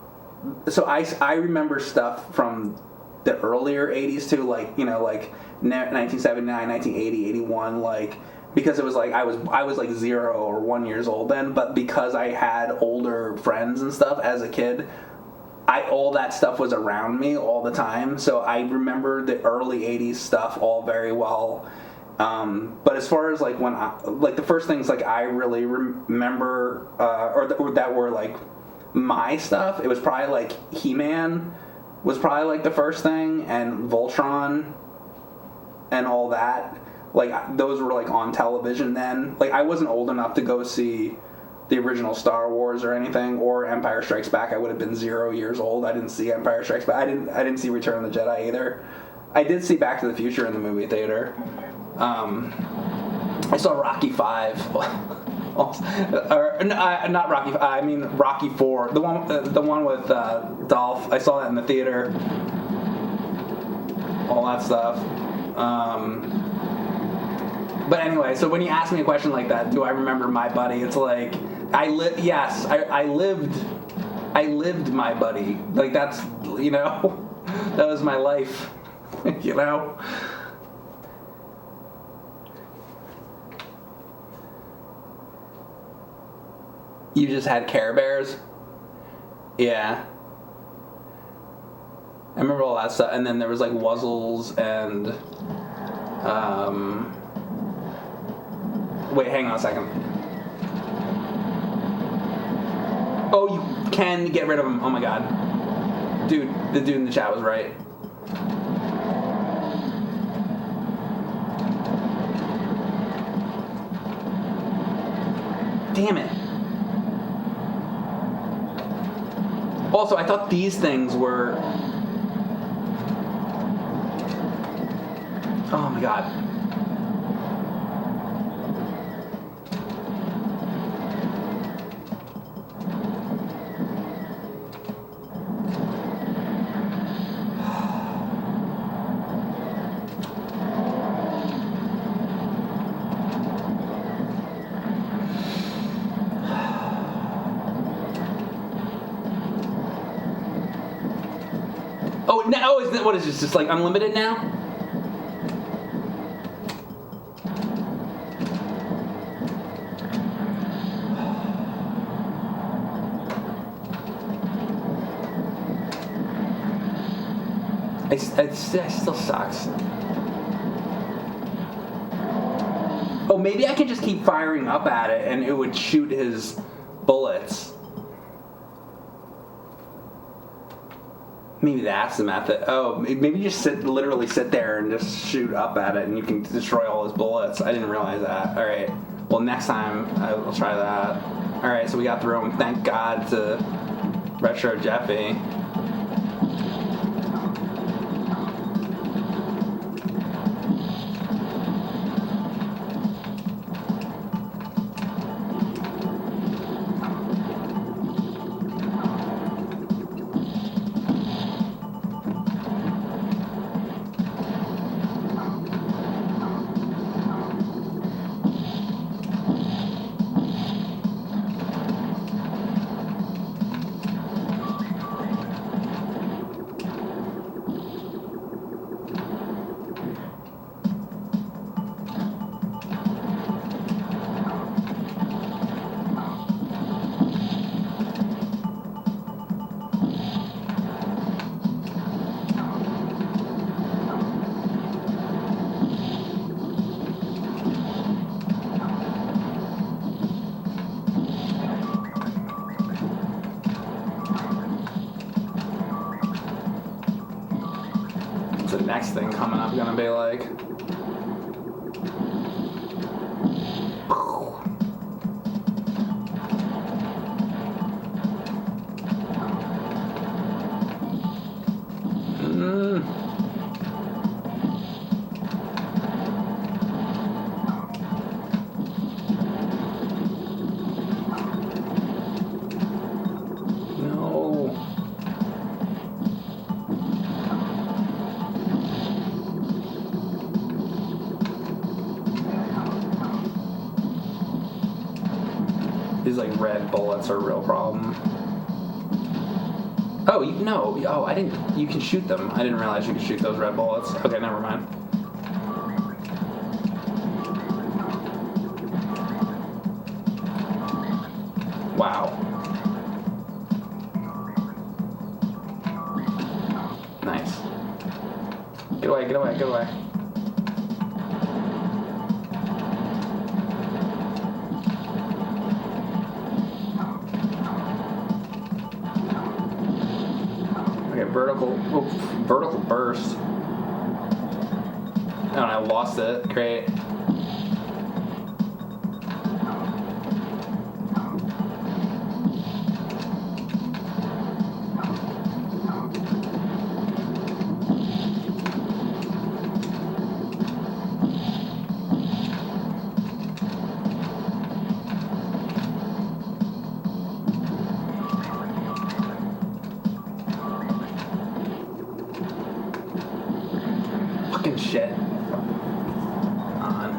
So I remember stuff from the earlier 80s too, like, you know, like 1979, 1980, 81, like, because it was like I was like 0 or 1 years old then, but because I had older friends and stuff as a kid, all that stuff was around me all the time, so I remember the early 80s stuff all very well. But as far as like the first things like I really remember or that were like my stuff, it was probably like He-Man was probably like the first thing, and Voltron and all that. Like those were like on television then. Like I wasn't old enough to go see the original Star Wars or anything, or Empire Strikes Back. I would have been 0 years old. I didn't see Empire Strikes Back. I didn't see Return of the Jedi either. I did see Back to the Future in the movie theater. I saw Rocky 5. Not Rocky. I mean Rocky 4. The one with Dolph. I saw that in the theater. All that stuff. But anyway, so when you ask me a question like that, do I remember my buddy? It's like I lived my buddy. Like that's, you know, that was my life. You know. You just had Care Bears? Yeah. I remember all that stuff. And then there was like Wuzzles and wait, hang on a second. Oh, you can get rid of them. Oh my god. Dude, the dude in the chat was right. Damn it. Also, I thought these things were... Oh my god. What is this? Just like unlimited now? It still sucks. Oh, maybe I could just keep firing up at it and it would shoot his bullets. Maybe that's the method. Oh, maybe just literally sit there and just shoot up at it and you can destroy all his bullets. I didn't realize that. All right. Well, next time I'll try that. All right, so we got through them. Thank God to Retro Jeffy. What's the next thing coming up gonna be like? These like red bullets are a real problem. Oh, no. Oh, I didn't. You can shoot them. I didn't realize you could shoot those red bullets. Okay, never mind. Wow. Nice. Get away, get away, get away. Okay, vertical burst. Oh, I lost it. Great. Fucking shit. On.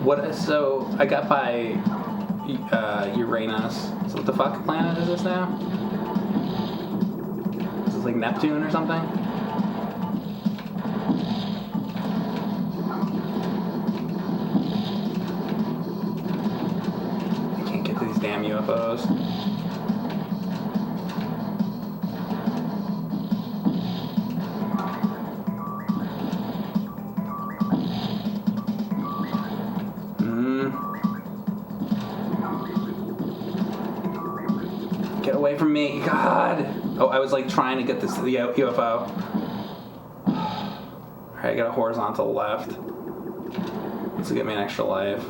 What? So I got by Uranus. So what the fuck planet is this now? Is this like Neptune or something? I can't get to these damn UFOs. Get away from me, God! Oh, I was like trying to get this to the UFO. Alright, I got a horizontal left. This will get me an extra life.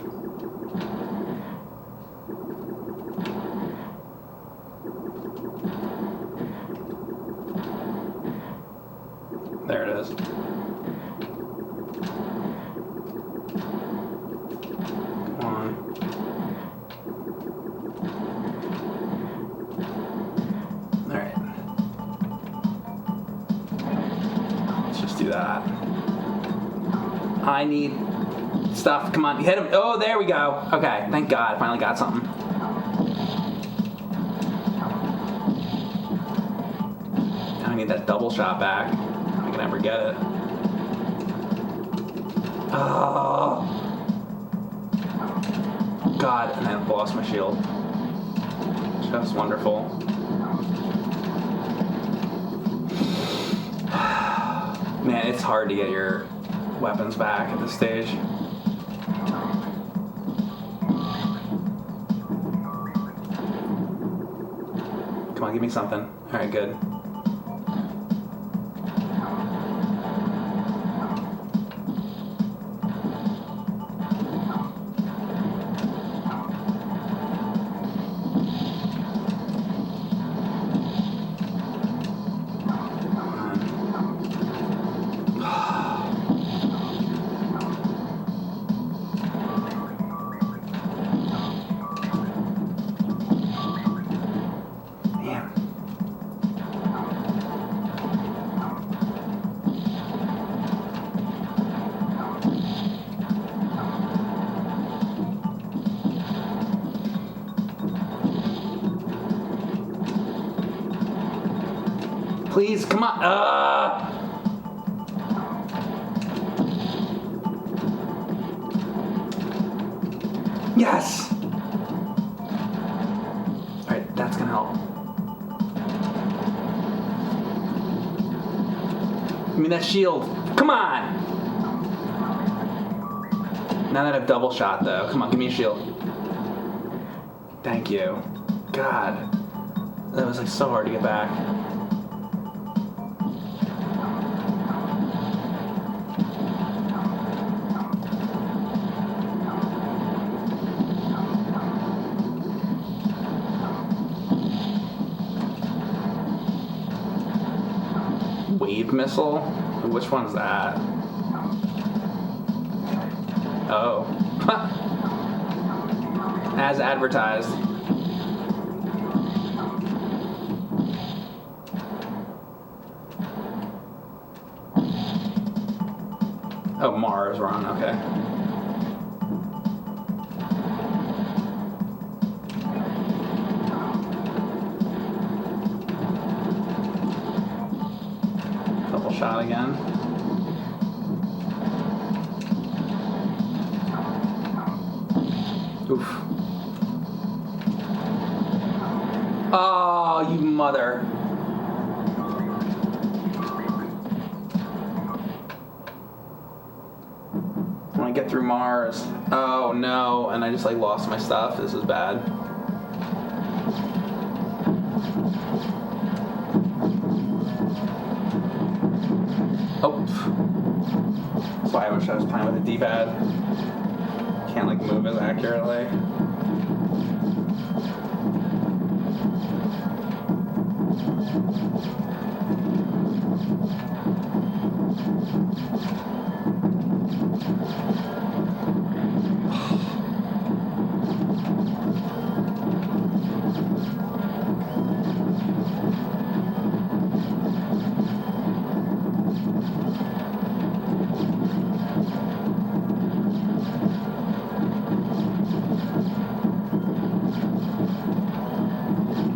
There it is. Come on. Alright. Let's just do that. I need stuff. Come on, hit him. Oh, there we go. Okay, thank God. Finally got something. Now I need that double shot back. I can never get it. Oh. God, and I lost my shield. Just wonderful. Man, it's hard to get your weapons back at this stage. Come on, give me something. Alright, good. Please, come on. Yes! Alright, that's gonna help. Give me that shield. Come on! Now that I've double shot, though. Come on, give me a shield. Thank you. God. That was like so hard to get back. Wave missile? Which one's that? Oh. As advertised. Oh, Mars, we're on, okay. double shot again. Oof. Oh, you mother. I want to get through Mars. Oh no, and I just like lost my stuff. This is bad. Oh. That's why I wish I was playing with a D-pad. Can't like move as accurately.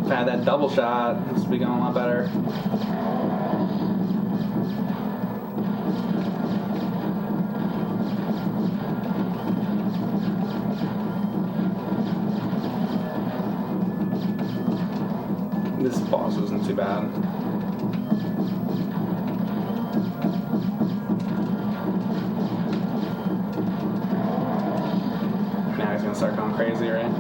If I had that double shot, this would be going a lot better. This boss isn't too bad. Now he's gonna start going crazy, right?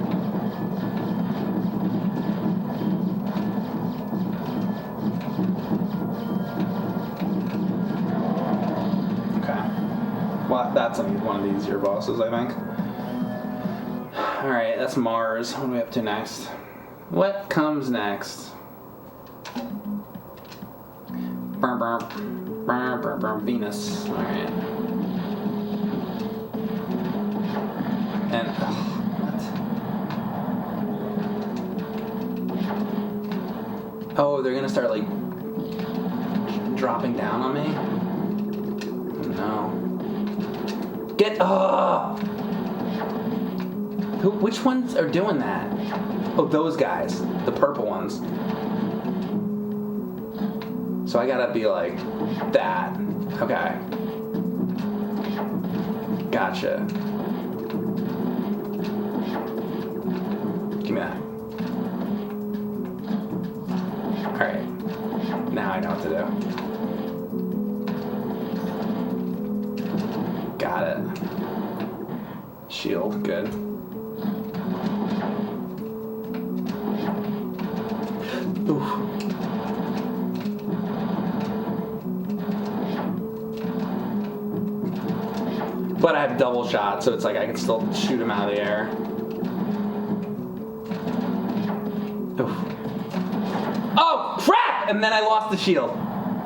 Well, that's one of the easier bosses, I think. Alright, that's Mars. What are we up to next? What comes next? Burr, burr, burr, burr, burr, Venus. Alright. And, what? Oh, they're gonna start, like, dropping down on me? No. Get, which ones are doing that? Oh, those guys. The purple ones. So I gotta be like that. Okay. Gotcha. Give me that. Alright. Now I know what to do. Got it. Shield, good. Oof. But I have double shot, so it's like I can still shoot him out of the air. Oof. Oh, crap! And then I lost the shield.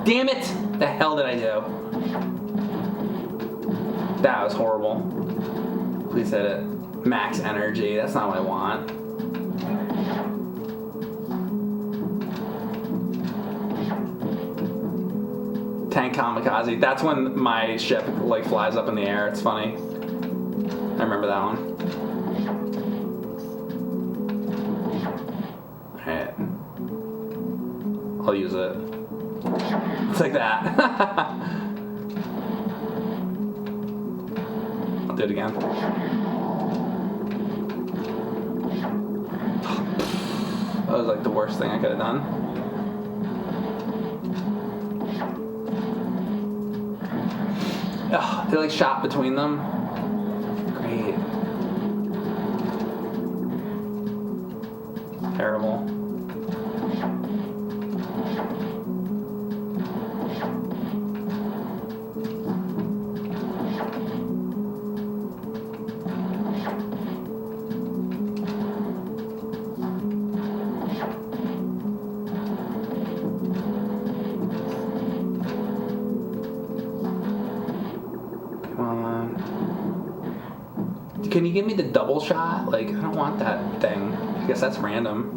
Damn it! The hell did I do? That was horrible. Please hit it. Max energy. That's not what I want. Tank kamikaze. That's when my ship like flies up in the air. It's funny. I remember that one. Alright. I'll use it. It's like that. Do it again. That was like the worst thing I could have done. Ugh, they like shot between them. Great. Terrible. Can you give me the double shot? Like, I don't want that thing. I guess that's random.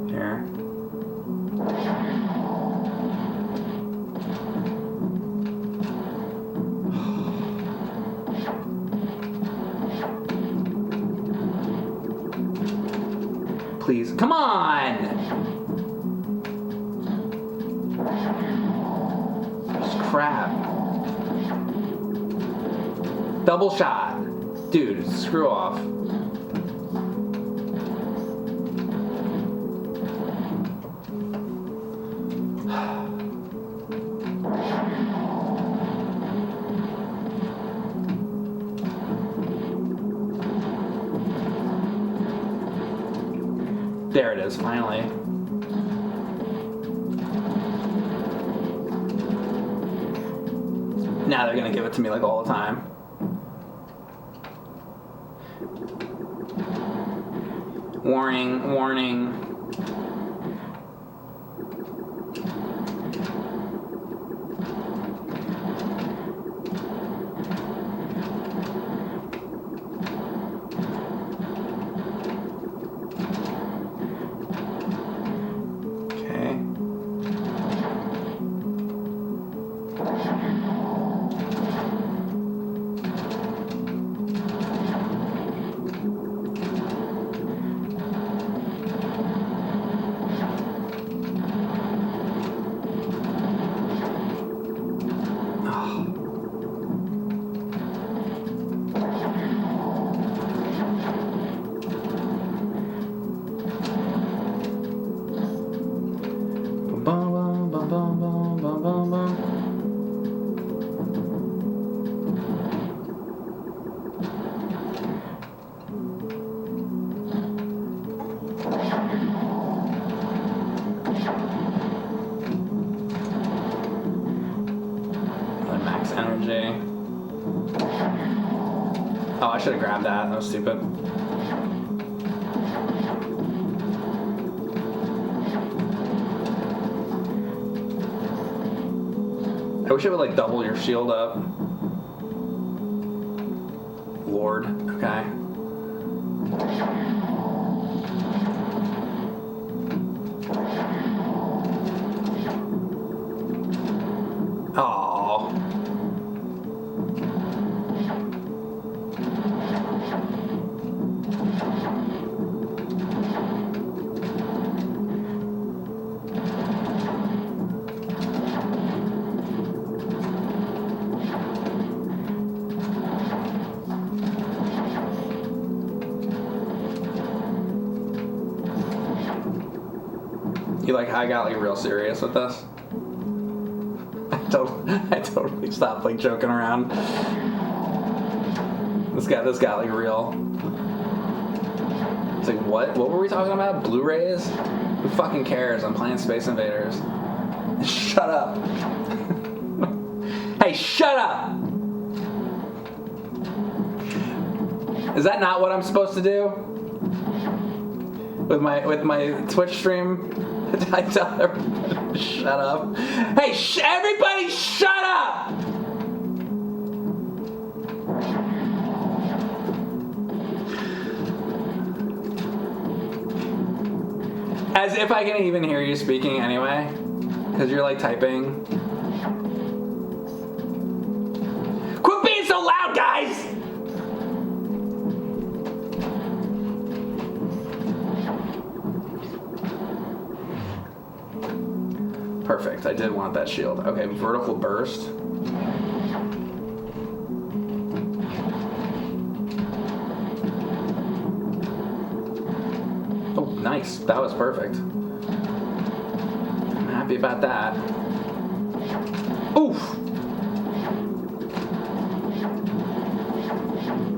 Here. Please. Come on! crap. Double shot. Dude, screw off. There it is, finally. Now they're gonna give it to me like all the time. Warning, warning. Max energy. Oh, I should have grabbed that. That was stupid. I wish it would like double your shield up. Lord, okay. Oh. You like how I got like real serious with this? I totally stopped like joking around. This got like real. It's like what? What were we talking about? Blu-rays? Who fucking cares? I'm playing Space Invaders. Shut up. Hey, shut up! Is that not what I'm supposed to do? With my Twitch stream? I tell everybody to shut up. Hey, everybody shut up! As if I can even hear you speaking anyway. Because you're like typing. Quit being so loud, guys! Perfect, I did want that shield. Okay, vertical burst. Oh, nice. That was perfect. I'm happy about that. Oof!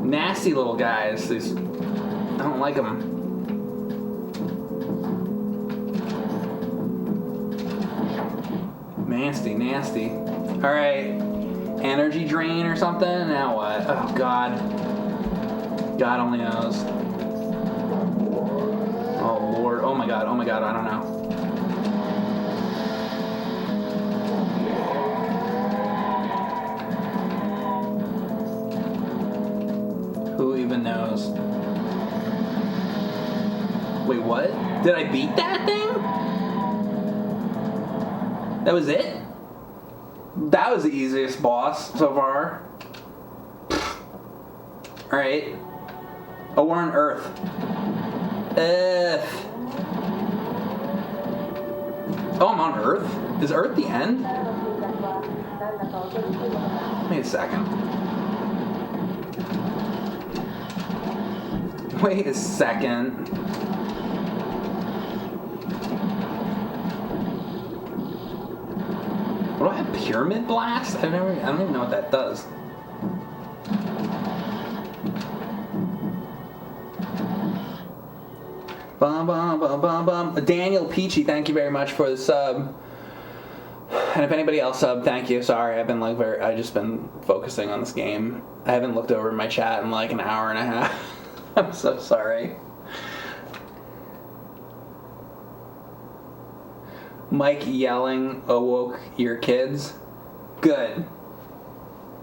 Nasty little guys. These, I don't like them. Nasty, nasty. Alright. Energy drain or something? Now what? Oh, God. God only knows. Oh, Lord. Oh, my God. Oh, my God. I don't know. Who even knows? Wait, what? Did I beat that thing? That was it? That was the easiest boss so far. Alright. Oh, we're on Earth. Oh, I'm on Earth? Is Earth the end? Wait a second. Wait a second. What do I have? Pyramid Blast? I don't even know what that does. Bum, bum, bum, bum, bum. Daniel Peachy, thank you very much for the sub. And if anybody else subbed, thank you. Sorry, I just been focusing on this game. I haven't looked over my chat in like an hour and a half. I'm so sorry. Mike yelling awoke your kids. Good.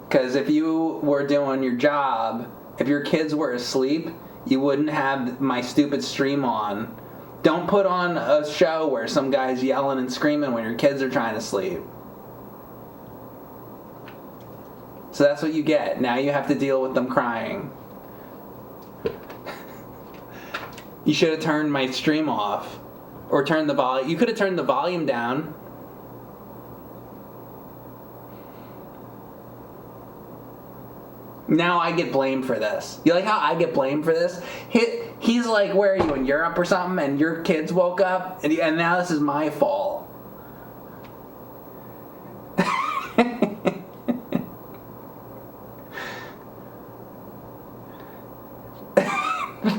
Because if you were doing your job, if your kids were asleep, you wouldn't have my stupid stream on. Don't put on a show where some guy's yelling and screaming when your kids are trying to sleep. So that's what you get. Now you have to deal with them crying. You should have turned my stream off. Or turned the volume. You could have turned the volume down. Now I get blamed for this. You like how I get blamed for this? He's like, where are you, in Europe or something? And your kids woke up? And now this is my fault.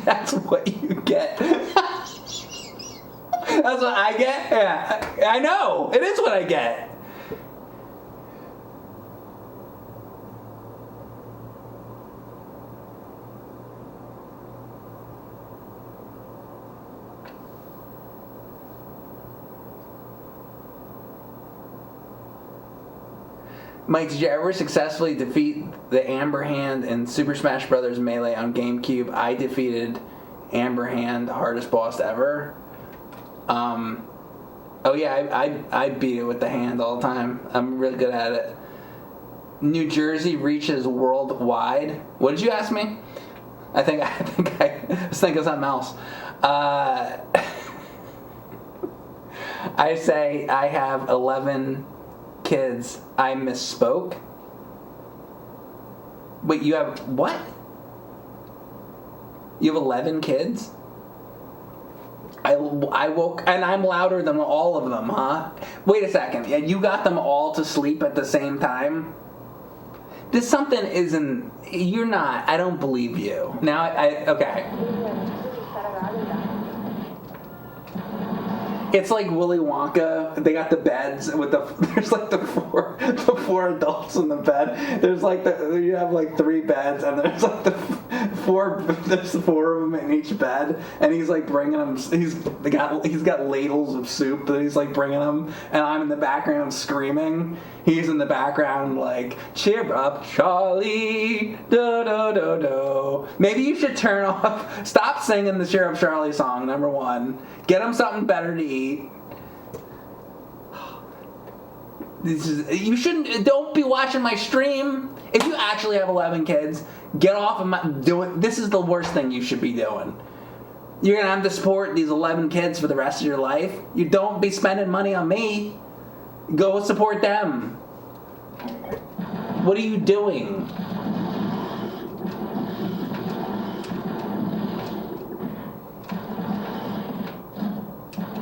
That's what you get. That's what I get? Yeah, I know. It is what I get. Mike, did you ever successfully defeat the Amber Hand in Super Smash Bros. Melee on GameCube? I defeated Amber Hand, hardest boss ever. Oh yeah, I beat it with the hand all the time. I'm really good at it. New Jersey reaches worldwide. What did you ask me? I think I was thinking of something else. I say I have 11 kids. I misspoke. Wait, you have what? You have 11 kids? I woke, and I'm louder than all of them, huh? Wait a second. Yeah, you got them all to sleep at the same time? This something isn't. You're not. I don't believe you. Now, okay. It's like Willy Wonka. They got the beds with there's like the four adults in the bed. There's like you have like 3 beds, and there's like there's 4 of them in each bed, and he's like bringing them. He's got ladles of soup that he's like bringing them, and I'm in the background screaming. He's in the background like, cheer up, Charlie, do do do do. Maybe you should turn off. Stop singing the Cheer Up Charlie song. Number 1, get him something better to eat. You shouldn't. Don't be watching my stream. If you actually have 11 kids, get off of my doing. This is the worst thing you should be doing. You're gonna have to support these 11 kids for the rest of your life. You don't be spending money on me. Go support them. What are you doing?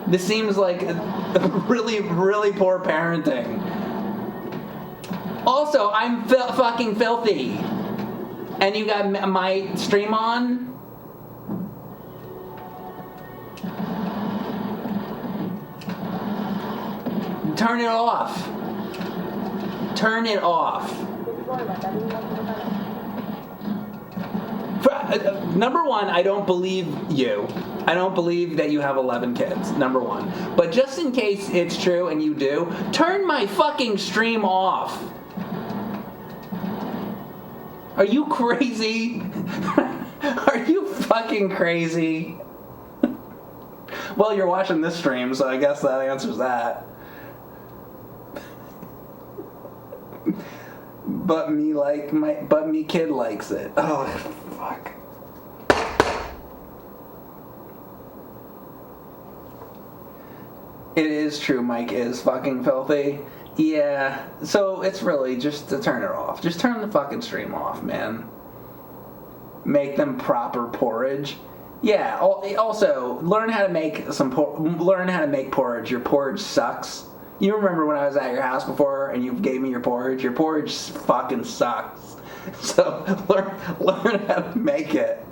This seems like really, really poor parenting. Also, I'm fucking filthy. And you got my stream on? Turn it off. Turn it off. Number 1, I don't believe you. I don't believe that you have 11 kids, number 1. But just in case it's true and you do, turn my fucking stream off. Are you crazy? Are you fucking crazy? Well, you're watching this stream, so I guess that answers that. But me kid likes it. Oh, fuck. It is true. Mike is fucking filthy. Yeah, so it's really just to turn it off. Just turn the fucking stream off, man. Make them proper porridge. Yeah. Also, learn how to make porridge. Your porridge sucks. You remember when I was at your house before and you gave me your porridge? Your porridge fucking sucks. So learn how to make it.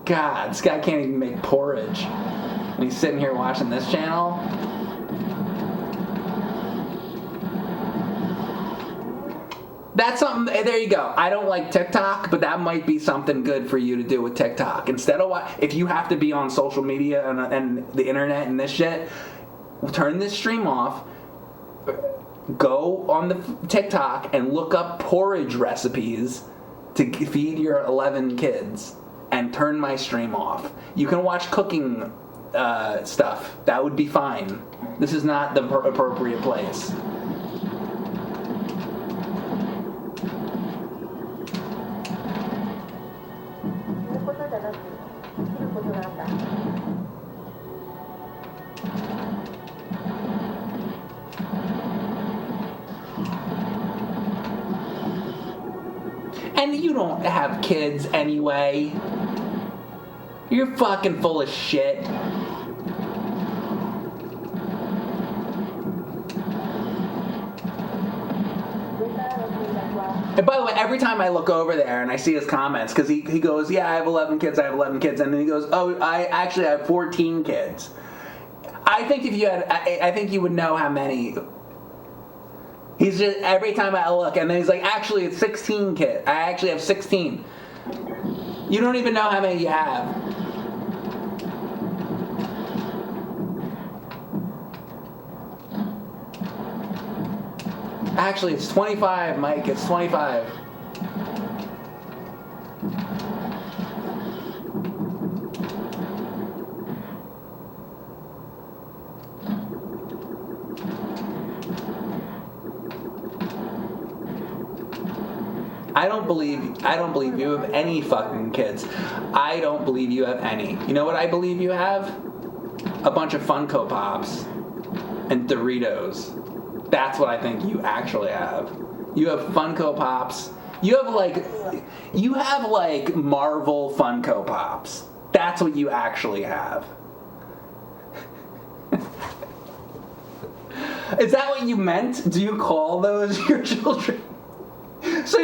God, this guy can't even make porridge. And he's sitting here watching this channel. That's something, there you go. I don't like TikTok, but that might be something good for you to do with TikTok. Instead of if you have to be on social media and the internet and this shit, turn this stream off, go on the TikTok and look up porridge recipes to feed your 11 kids and turn my stream off. You can watch cooking stuff. That would be fine. This is not the appropriate place. And you don't have kids anyway. You're fucking full of shit. And by the way, every time I look over there and I see his comments, because he goes, yeah, I have 11 kids, and then he goes, oh, I actually have 14 kids. I think if you had, I think you would know how many. He's just, every time I look, and then he's like, actually, it's 16 kids. I actually have 16. You don't even know how many you have. Actually, it's 25, Mike. It's 25. I don't believe you have any fucking kids. I don't believe you have any. You know what I believe you have? A bunch of Funko Pops and Doritos. That's what I think you actually have. You have Funko Pops. You have like Marvel Funko Pops. That's what you actually have. Is that what you meant? Do you call those your children? So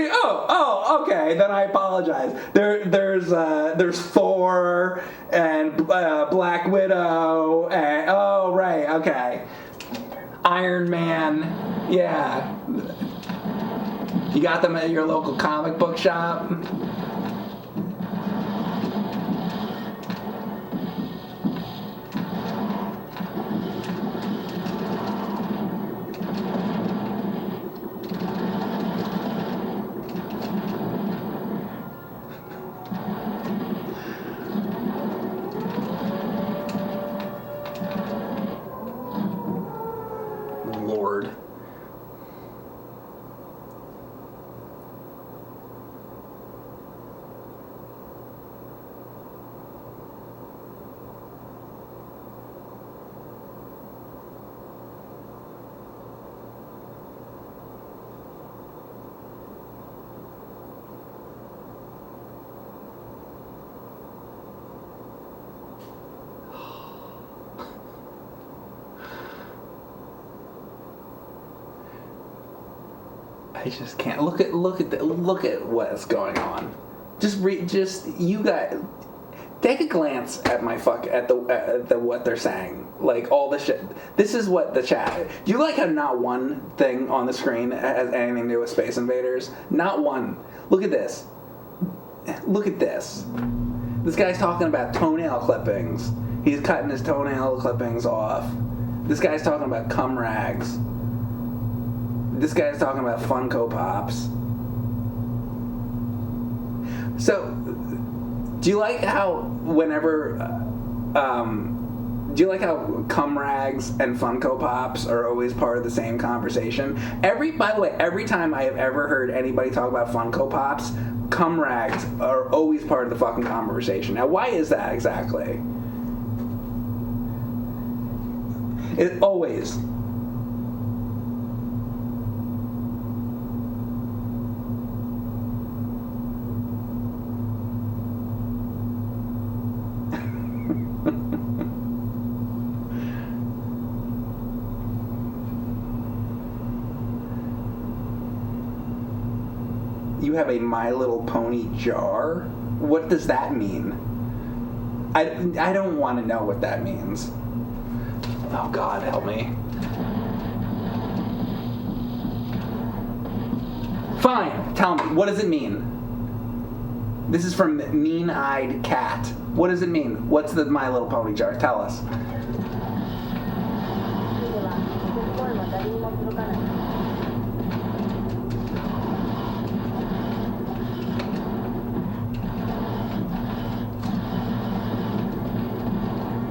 okay. Then I apologize. There's Thor and Black Widow and right, okay. Iron Man, yeah. You got them at your local comic book shop. Lord. I just can't look at what's going on. You guys take a glance at the what they're saying. Like all the shit. This is what the chat. Do you like how not one thing on the screen has anything to do with Space Invaders? Not one. Look at this. Look at this. This guy's talking about toenail clippings. He's cutting his toenail clippings off. This guy's talking about cum rags. This guy's talking about Funko Pops. So, do you like how do you like how cum rags and Funko Pops are always part of the same conversation? By the way, every time I have ever heard anybody talk about Funko Pops, cum rags are always part of the fucking conversation. Now, why is that exactly? It always. You have a My Little Pony jar? What does that mean? I don't want to know what that means. Oh God, help me. Fine, tell me, what does it mean? This is from Mean-Eyed Cat. What does it mean? What's the My Little Pony jar? Tell us.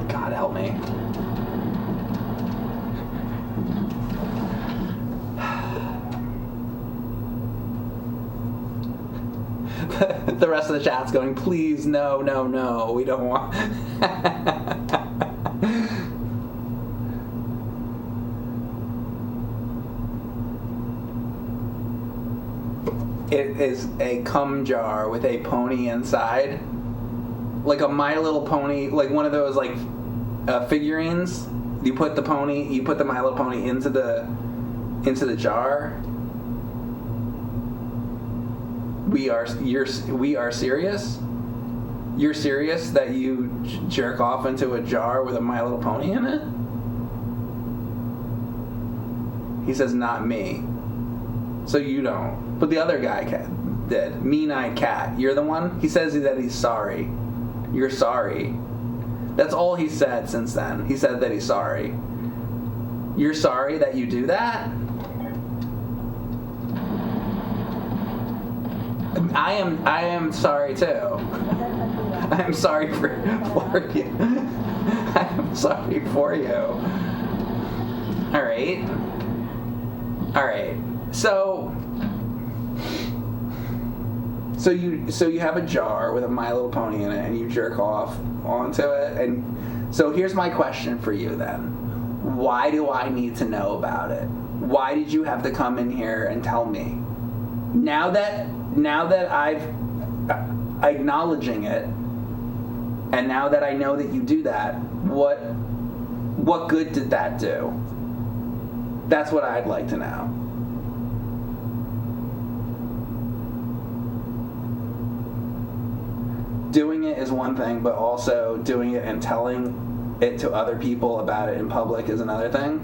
God help me. The rest of the chat's going, please, no, no, no, we don't want. It is a cum jar with a pony inside. Like a My Little Pony, like one of those like figurines. You put the pony, you put the My Little Pony into the jar. We are serious? You're serious that you jerk off into a jar with a My Little Pony in it? He says, not me. So you don't. But the other guy did. Mean-Eyed Cat. You're the one? He says that he's sorry. You're sorry. That's all he said since then. He said that he's sorry. You're sorry that you do that? I am sorry too. I am sorry for you. I am sorry for you. Alright. So you have a jar with a My Little Pony in it and you jerk off onto it, and so here's my question for you then. Why do I need to know about it? Why did you have to come in here and tell me? Now that I've acknowledging it, and now that I know that you do that, what good did that do? That's what I'd like to know. Doing it is one thing, but also doing it and telling it to other people about it in public is another thing.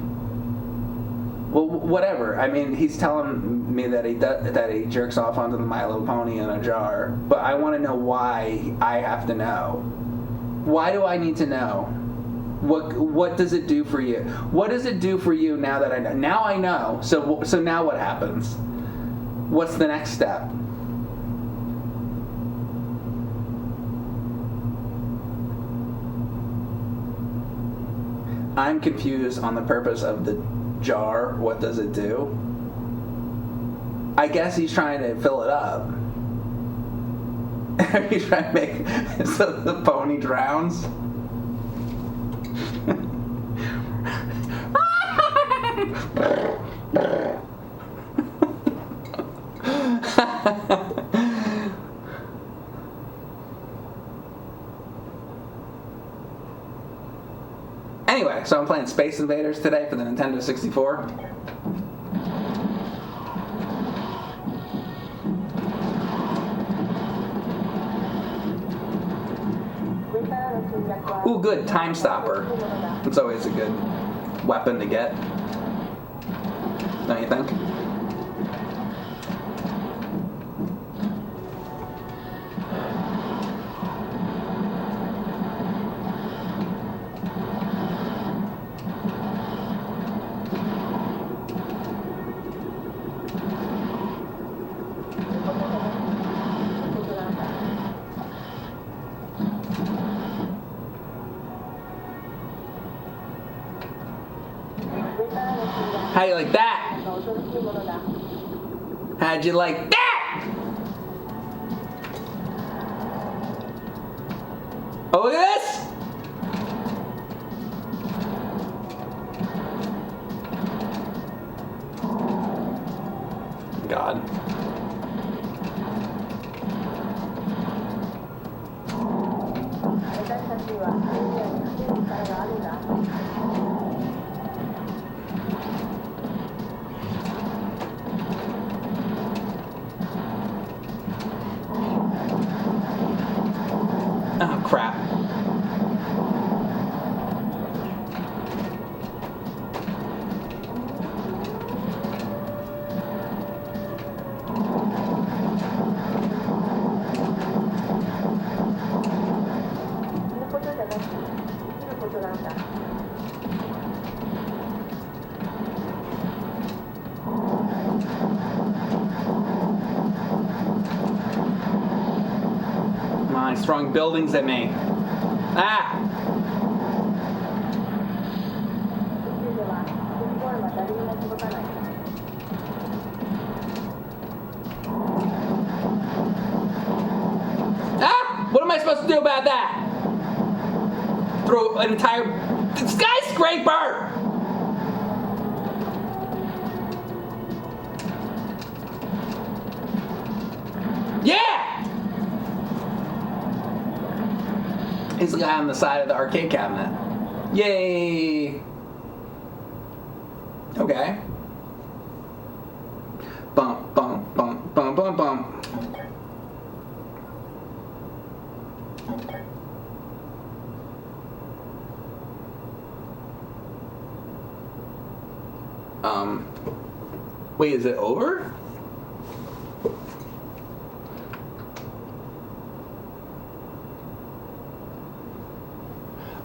Well, whatever. I mean, he's telling me that he jerks off onto the My Little Pony in a jar, but I want to know why I have to know. Why do I need to know? What does it do for you? What does it do for you now that I know? Now I know. So now what happens? What's the next step? I'm confused on the purpose of the jar. What does it do? I guess he's trying to fill it up. He's trying to make so the pony drowns. Anyway, so I'm playing Space Invaders today for the Nintendo 64. Ooh, good, Time Stopper. It's always a good weapon to get. Don't you think? How you like that? How'd you like that? Oh, look at this! God. Oh, crap. Come on, he's throwing buildings at me. Ah! Ah! What am I supposed to do about that? Throw an entire skyscraper! Yeah! He's the guy on the side of the arcade cabinet. Yay! Okay. Bump, bump, bump, bump, bump, bump. Wait, is it over?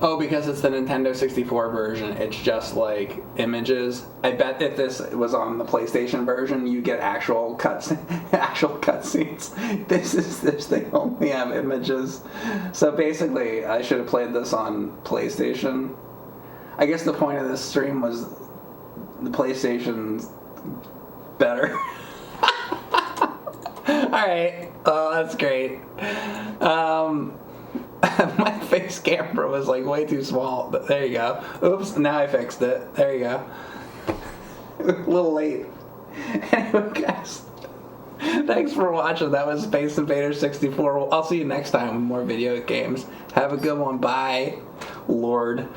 Oh, because it's the Nintendo 64 version, it's just like images. I bet if this was on the PlayStation version, you get actual cutscenes. They only have images. So basically, I should have played this on PlayStation. I guess the point of this stream was the PlayStation's better. Alright, oh, that's great. My face camera was like way too small, but there you go. Oops, now I fixed it. There you go. A little late. Anyway, guys, thanks for watching. That was Space Invaders 64. I'll see you next time with more video games. Have a good one. Bye, Lord.